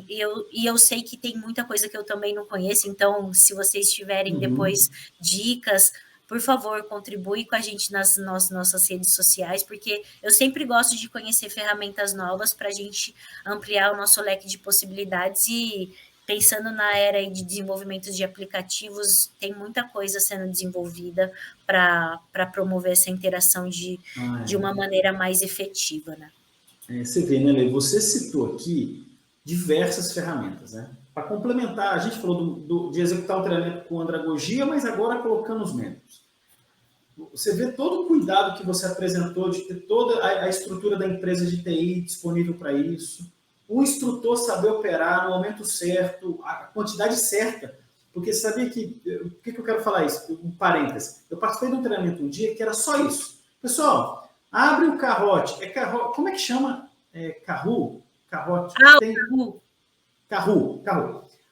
Eu sei que tem muita coisa que eu também não conheço, então, se vocês tiverem depois dicas, por favor, contribui com a gente nas nossas redes sociais, porque eu sempre gosto de conhecer ferramentas novas para a gente ampliar o nosso leque de possibilidades. E pensando na era de desenvolvimento de aplicativos, tem muita coisa sendo desenvolvida para promover essa interação de uma maneira mais efetiva, né? Você vê, né, Lê? Você citou aqui diversas ferramentas, né? Para complementar, a gente falou de executar o treinamento com andragogia, mas agora colocando os métodos. Você vê todo o cuidado que você apresentou de ter toda a estrutura da empresa de TI disponível para isso. O instrutor saber operar no momento certo, a quantidade certa. Porque você sabia que... Por que eu quero falar isso? Um parênteses. Eu participei de um treinamento um dia que era só isso. Pessoal, abre o Kahoot. Como é que chama? Kahoot? Kahoot.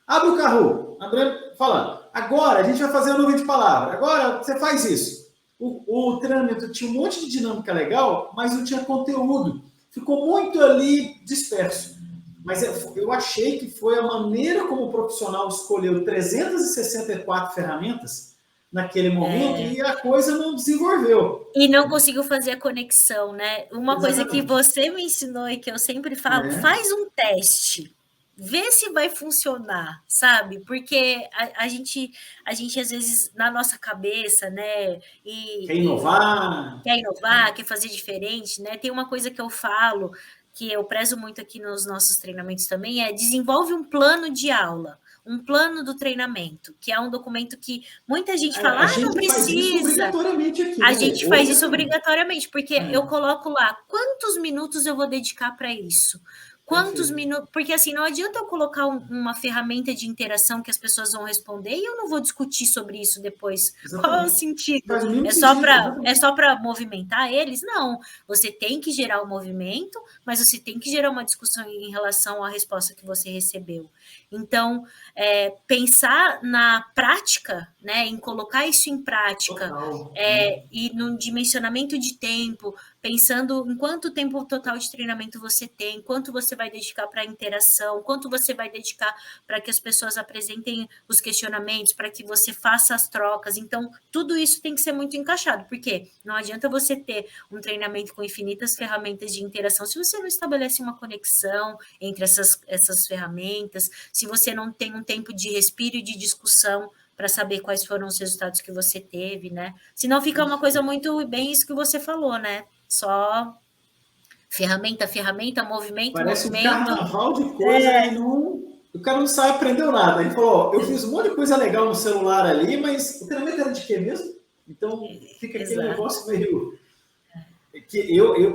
Abre o Kahoot. André falando. Agora a gente vai fazer a nuvem de palavra. Agora você faz isso. O treinamento tinha um monte de dinâmica legal, mas não tinha conteúdo. Ficou muito ali disperso. Mas eu achei que foi a maneira como o profissional escolheu 364 ferramentas naquele momento e a coisa não desenvolveu. E não conseguiu fazer a conexão, né? Uma coisa que você me ensinou e que eu sempre falo, faz um teste. Vê se vai funcionar, sabe? Porque a gente às vezes, na nossa cabeça, né? Quer inovar. Quer fazer diferente, né? Tem uma coisa que eu falo, que eu prezo muito aqui nos nossos treinamentos também, desenvolve um plano de aula, um plano do treinamento, que é um documento que muita gente fala, não precisa. Faz isso obrigatoriamente aqui, a gente faz isso obrigatoriamente, porque eu coloco lá, quantos minutos eu vou dedicar para isso? Quantos minutos? Porque assim, não adianta eu colocar uma ferramenta de interação que as pessoas vão responder e eu não vou discutir sobre isso depois. Exatamente. Qual é o sentido? É só para movimentar eles? Não. Você tem que gerar o movimento, mas você tem que gerar uma discussão em relação à resposta que você recebeu. Então, pensar na prática, né, em colocar isso em prática, e no dimensionamento de tempo, pensando em quanto tempo total de treinamento você tem, quanto você vai dedicar para a interação, quanto você vai dedicar para que as pessoas apresentem os questionamentos, para que você faça as trocas. Então, tudo isso tem que ser muito encaixado, porque não adianta você ter um treinamento com infinitas ferramentas de interação se você não estabelece uma conexão entre essas ferramentas, se você não tem um tempo de respiro e de discussão para saber quais foram os resultados que você teve, né? Senão fica uma coisa muito bem isso que você falou, né? Só ferramenta, movimento, parece movimento. Um carnaval de coisa e o cara não sabe, aprendeu nada. Ele falou, eu fiz um monte de coisa legal no celular ali, mas o treinamento era de quê mesmo? Então fica aquele negócio meio...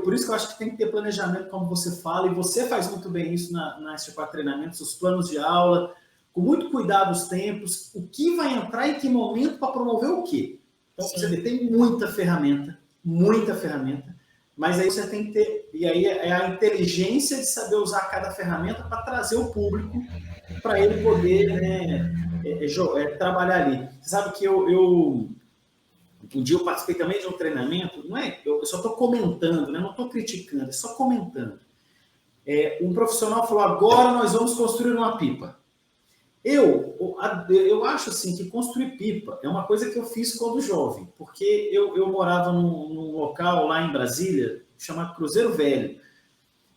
por isso que eu acho que tem que ter planejamento, como você fala, e você faz muito bem isso na S4 Treinamentos, os planos de aula, com muito cuidado os tempos, o que vai entrar em que momento para promover o quê. Então, Sim. você vê, tem muita ferramenta, mas aí você tem que ter, e aí é a inteligência de saber usar cada ferramenta para trazer o público, para ele poder, né, trabalhar ali. Você sabe que um dia eu participei também de um treinamento, eu só estou comentando, né, não estou criticando, é só comentando. Um profissional falou, agora nós vamos construir uma pipa. Eu acho assim que construir pipa é uma coisa que eu fiz quando jovem, porque eu morava num local lá em Brasília, chamado Cruzeiro Velho.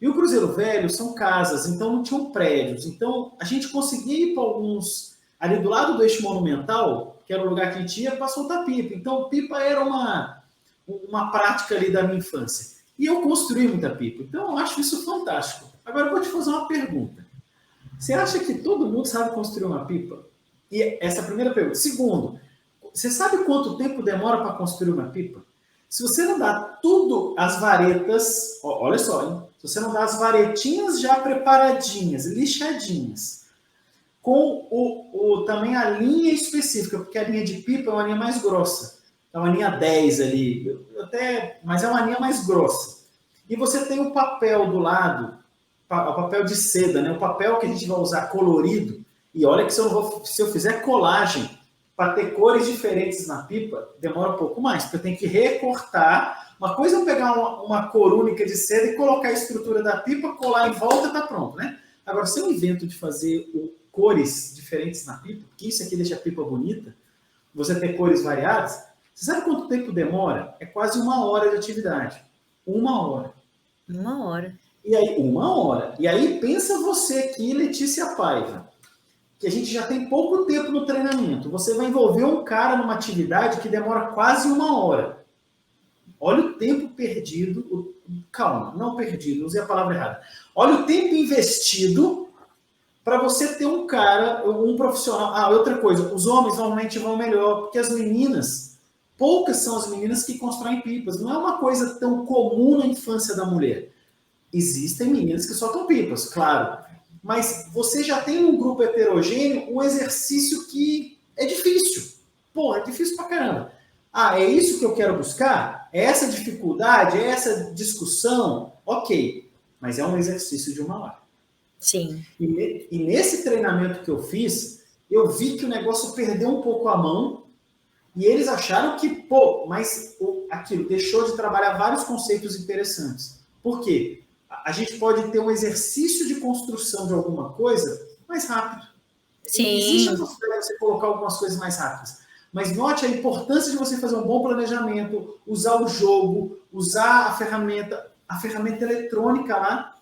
E o Cruzeiro Velho são casas, então não tinham prédios. Então a gente conseguia ir para alguns, ali do lado do eixo monumental, que era o lugar que a gente ia para soltar pipa. Então pipa era uma prática ali da minha infância. E eu construí muita pipa. Então eu acho isso fantástico. Agora eu vou te fazer uma pergunta. Você acha que todo mundo sabe construir uma pipa? E essa é a primeira pergunta. Segundo, você sabe quanto tempo demora para construir uma pipa? Se você não dá tudo as varetas, olha só, hein? Se você não dá as varetinhas já preparadinhas, lixadinhas, com também a linha específica, porque a linha de pipa é uma linha mais grossa. É uma linha 10 ali, mas é uma linha mais grossa. E você tem o papel do lado, o papel de seda, né? O papel que a gente vai usar colorido. E olha que se eu fizer colagem para ter cores diferentes na pipa, demora um pouco mais, porque eu tenho que recortar. Uma coisa é eu pegar uma cor única de seda e colocar a estrutura da pipa, colar em volta e tá pronto, né? Agora, se eu invento de fazer cores diferentes na pipa, porque isso aqui deixa a pipa bonita, você ter cores variadas, você sabe quanto tempo demora? É quase 1 hora de atividade. 1 hora. 1 hora. E aí, 1 hora. E aí, pensa você aqui, Letícia Paiva, que a gente já tem pouco tempo no treinamento. Você vai envolver um cara numa atividade que demora quase 1 hora. Olha o tempo perdido. Calma, não perdido, usei a palavra errada. Olha o tempo investido para você ter um cara, um profissional. Outra coisa, os homens normalmente vão melhor, porque as meninas, poucas são as meninas que constroem pipas. Não é uma coisa tão comum na infância da mulher. Existem meninas que soltam pipas, claro. Mas você já tem um grupo heterogêneo, um exercício que é difícil. Pô, é difícil pra caramba. É isso que eu quero buscar? É essa dificuldade? É essa discussão? Ok. Mas é um exercício de 1 hora. Sim. E nesse treinamento que eu fiz, eu vi que o negócio perdeu um pouco a mão e eles acharam que, mas aquilo deixou de trabalhar vários conceitos interessantes. Por quê? A gente pode ter um exercício de construção de alguma coisa mais rápido. Sim. Existe a possibilidade de você colocar algumas coisas mais rápidas. Mas note a importância de você fazer um bom planejamento, usar o jogo, usar a ferramenta eletrônica lá.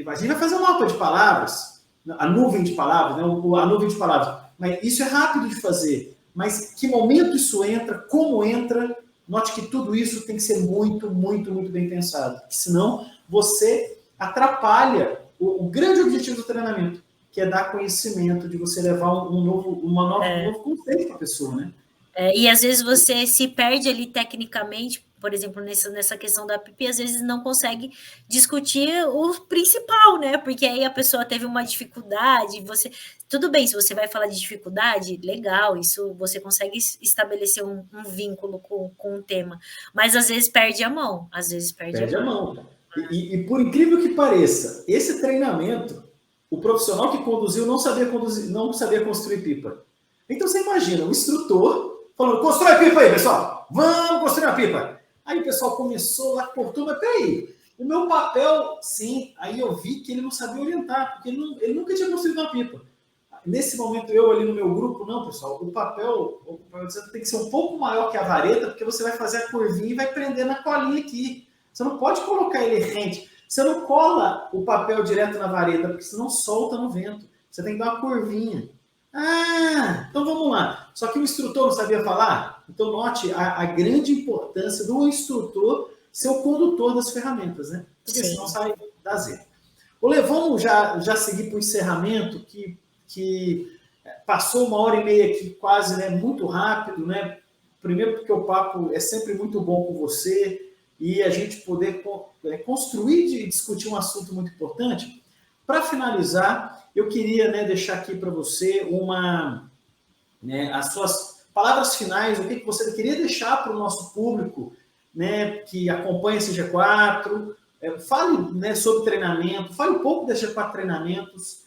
A gente vai fazer um mapa de palavras, a nuvem de palavras, né? A nuvem de palavras. Mas isso é rápido de fazer. Mas que momento isso entra, como entra, note que tudo isso tem que ser muito, muito, muito bem pensado. Senão você atrapalha o grande objetivo do treinamento, que é dar conhecimento, de você levar um novo conceito para a pessoa, né? E às vezes você se perde ali tecnicamente, por exemplo, nessa questão da pipa, e às vezes não consegue discutir o principal, né? Porque aí a pessoa teve uma dificuldade, tudo bem, se você vai falar de dificuldade, legal, isso você consegue estabelecer um vínculo com o tema, mas às vezes perde a mão, Perde a mão. E por incrível que pareça, esse treinamento, o profissional que conduziu não sabia construir pipa. Então você imagina, o instrutor falando, constrói pipa aí, pessoal, vamos construir uma pipa. Aí o pessoal começou lá, cortou, mas peraí, o meu papel, sim, aí eu vi que ele não sabia orientar, porque ele nunca tinha construído uma pipa. Nesse momento, eu ali no meu grupo, não, pessoal, o papel tem que ser um pouco maior que a vareta, porque você vai fazer a curvinha e vai prender na colinha aqui. Você não pode colocar ele rente. Você não cola o papel direto na vareta, porque senão solta no vento. Você tem que dar uma curvinha. Então vamos lá. Só que o instrutor não sabia falar? Então note a grande importância do instrutor ser o condutor das ferramentas, né? Porque senão sai da zero. Vamos já seguir para o encerramento, que passou 1h30 aqui quase, né? Muito rápido, né? Primeiro porque o papo é sempre muito bom com você. e a gente poder construir e discutir um assunto muito importante. Para finalizar, eu queria, né, deixar aqui para você as suas palavras finais, o que você queria deixar para o nosso público, né, que acompanha esse G4, fale, né, sobre treinamento, fale um pouco desse G4 Treinamentos,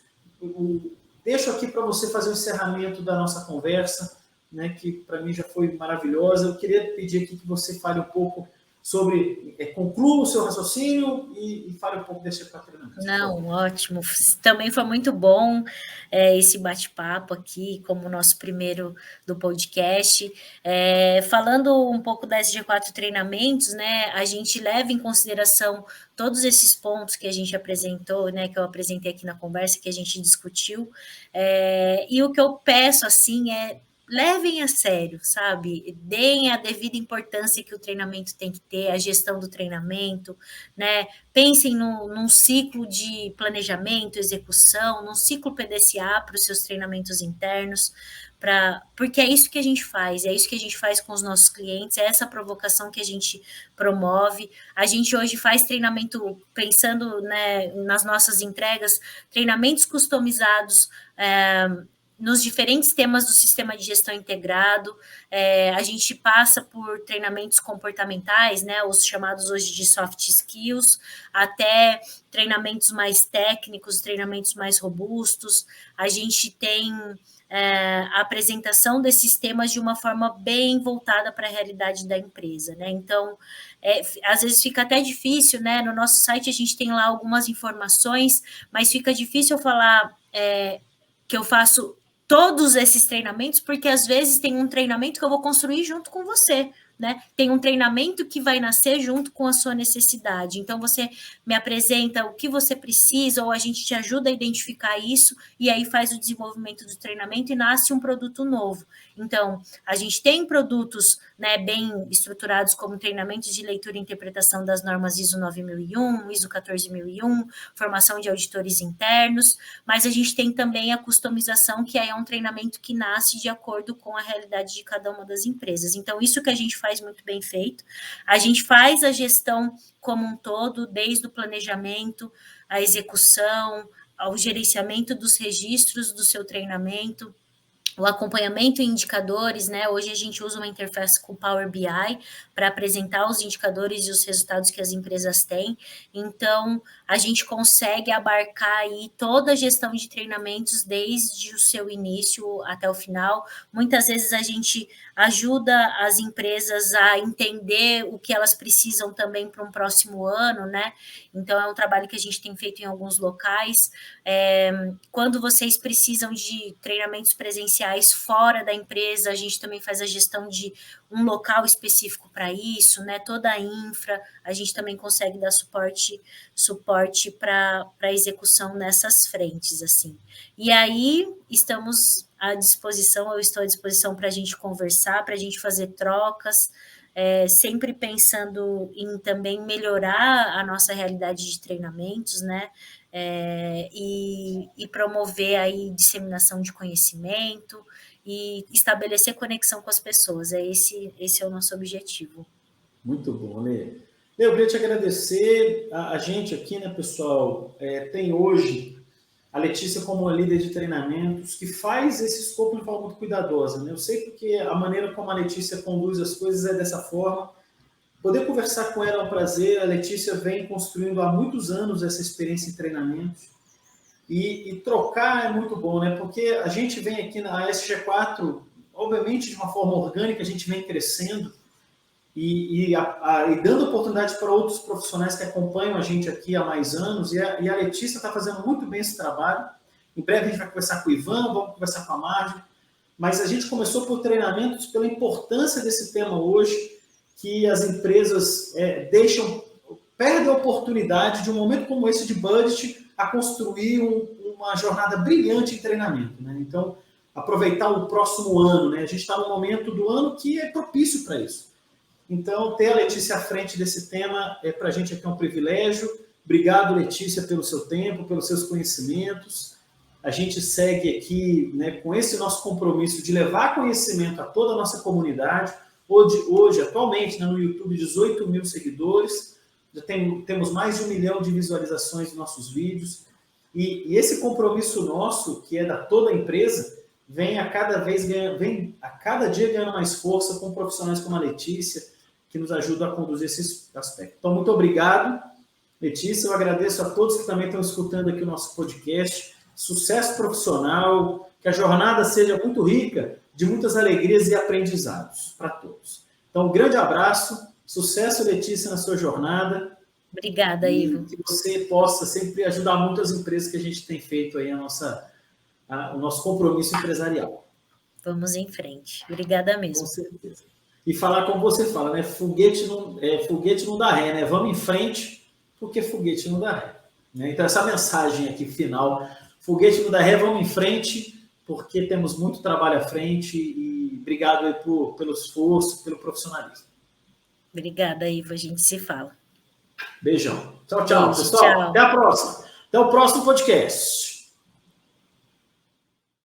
deixo aqui para você fazer o encerramento da nossa conversa, né, que para mim já foi maravilhosa. Eu queria pedir aqui que você fale um pouco sobre, conclua o seu raciocínio e fale um pouco desse G4 Treinamentos. Não, ótimo. Também foi muito bom esse bate-papo aqui, como o nosso primeiro do podcast. Falando um pouco da SG4 Treinamentos, né, a gente leva em consideração todos esses pontos que a gente apresentou, né, que eu apresentei aqui na conversa, que a gente discutiu, e o que eu peço, assim, levem a sério, sabe? Deem a devida importância que o treinamento tem que ter, a gestão do treinamento, né? Pensem num ciclo de planejamento, execução, num ciclo PDCA para os seus treinamentos internos, porque é isso que a gente faz, é isso que a gente faz com os nossos clientes, é essa provocação que a gente promove. A gente hoje faz treinamento, pensando, né, nas nossas entregas, treinamentos customizados, nos diferentes temas do sistema de gestão integrado. A gente passa por treinamentos comportamentais, né, os chamados hoje de soft skills, até treinamentos mais técnicos, treinamentos mais robustos. A gente tem a apresentação desses temas de uma forma bem voltada para a realidade da empresa, né? Então, às vezes fica até difícil, né? No nosso site a gente tem lá algumas informações, mas fica difícil eu falar que eu faço todos esses treinamentos, porque às vezes tem um treinamento que eu vou construir junto com você, né? Tem um treinamento que vai nascer junto com a sua necessidade. Então, você me apresenta o que você precisa, ou a gente te ajuda a identificar isso, e aí faz o desenvolvimento do treinamento e nasce um produto novo. Então, a gente tem produtos, né, bem estruturados, como treinamentos de leitura e interpretação das normas ISO 9001, ISO 14001, formação de auditores internos, mas a gente tem também a customização, que é um treinamento que nasce de acordo com a realidade de cada uma das empresas. Então, isso que a gente faz muito bem feito. A gente faz a gestão como um todo, desde o planejamento, a execução, ao gerenciamento dos registros do seu treinamento, o acompanhamento em indicadores, né? Hoje a gente usa uma interface com Power BI para apresentar os indicadores e os resultados que as empresas têm. Então, a gente consegue abarcar aí toda a gestão de treinamentos desde o seu início até o final. Muitas vezes a gente ajuda as empresas a entender o que elas precisam também para um próximo ano, né? Então, é um trabalho que a gente tem feito em alguns locais. Quando vocês precisam de treinamentos presenciais fora da empresa, a gente também faz a gestão de um local específico para isso, né? Toda a infra, a gente também consegue dar suporte para a execução nessas frentes, assim. E aí, estamos à disposição, eu estou à disposição para a gente conversar, para a gente fazer trocas, sempre pensando em também melhorar a nossa realidade de treinamentos, né? E promover aí disseminação de conhecimento e estabelecer conexão com as pessoas. Esse é o nosso objetivo. Muito bom, Lê. Eu queria te agradecer. A gente aqui, né, pessoal, tem hoje a Letícia como uma líder de treinamentos que faz esse escopo de forma muito cuidadosa, né? Eu sei porque a maneira como a Letícia conduz as coisas é dessa forma. Poder conversar com ela é um prazer. A Letícia vem construindo há muitos anos essa experiência em treinamentos. E trocar é muito bom, né? Porque a gente vem aqui na SG4, obviamente de uma forma orgânica, a gente vem crescendo e dando oportunidade para outros profissionais que acompanham a gente aqui há mais anos. E a Letícia está fazendo muito bem esse trabalho. Em breve a gente vai conversar com o Ivan, vamos conversar com a Marge. Mas a gente começou por treinamentos pela importância desse tema hoje, que as empresas perdem a oportunidade de um momento como esse de budget a construir uma jornada brilhante em treinamento, né? Então, aproveitar o próximo ano, né? A gente está num momento do ano que é propício para isso. Então, ter a Letícia à frente desse tema para a gente aqui é um privilégio. Obrigado, Letícia, pelo seu tempo, pelos seus conhecimentos. A gente segue aqui, né, com esse nosso compromisso de levar conhecimento a toda a nossa comunidade. Hoje atualmente, né, no YouTube, 18 mil seguidores, já temos mais de 1 milhão de visualizações dos nossos vídeos, e esse compromisso nosso, que é da toda a empresa, vem a cada dia ganhando mais força com profissionais como a Letícia, que nos ajudam a conduzir esse aspecto. Então, muito obrigado, Letícia. Eu agradeço a todos que também estão escutando aqui o nosso podcast. Sucesso profissional, que a jornada seja muito rica, de muitas alegrias e aprendizados para todos. Então, um grande abraço, sucesso, Letícia, na sua jornada. Obrigada, Ivo. Que você possa sempre ajudar muitas empresas que a gente tem feito aí o nosso compromisso empresarial. Vamos em frente. Obrigada mesmo. Com certeza. E falar como você fala, né? Foguete não dá ré, né? Vamos em frente, porque foguete não dá ré. Né? Então, essa mensagem aqui final, foguete não dá ré, vamos em frente, porque temos muito trabalho à frente e obrigado aí pelo esforço, pelo profissionalismo. Obrigada, Ivo. A gente se fala. Beijão. Tchau, tchau, Beijo, pessoal. tchau. Até a próxima. Até o próximo podcast.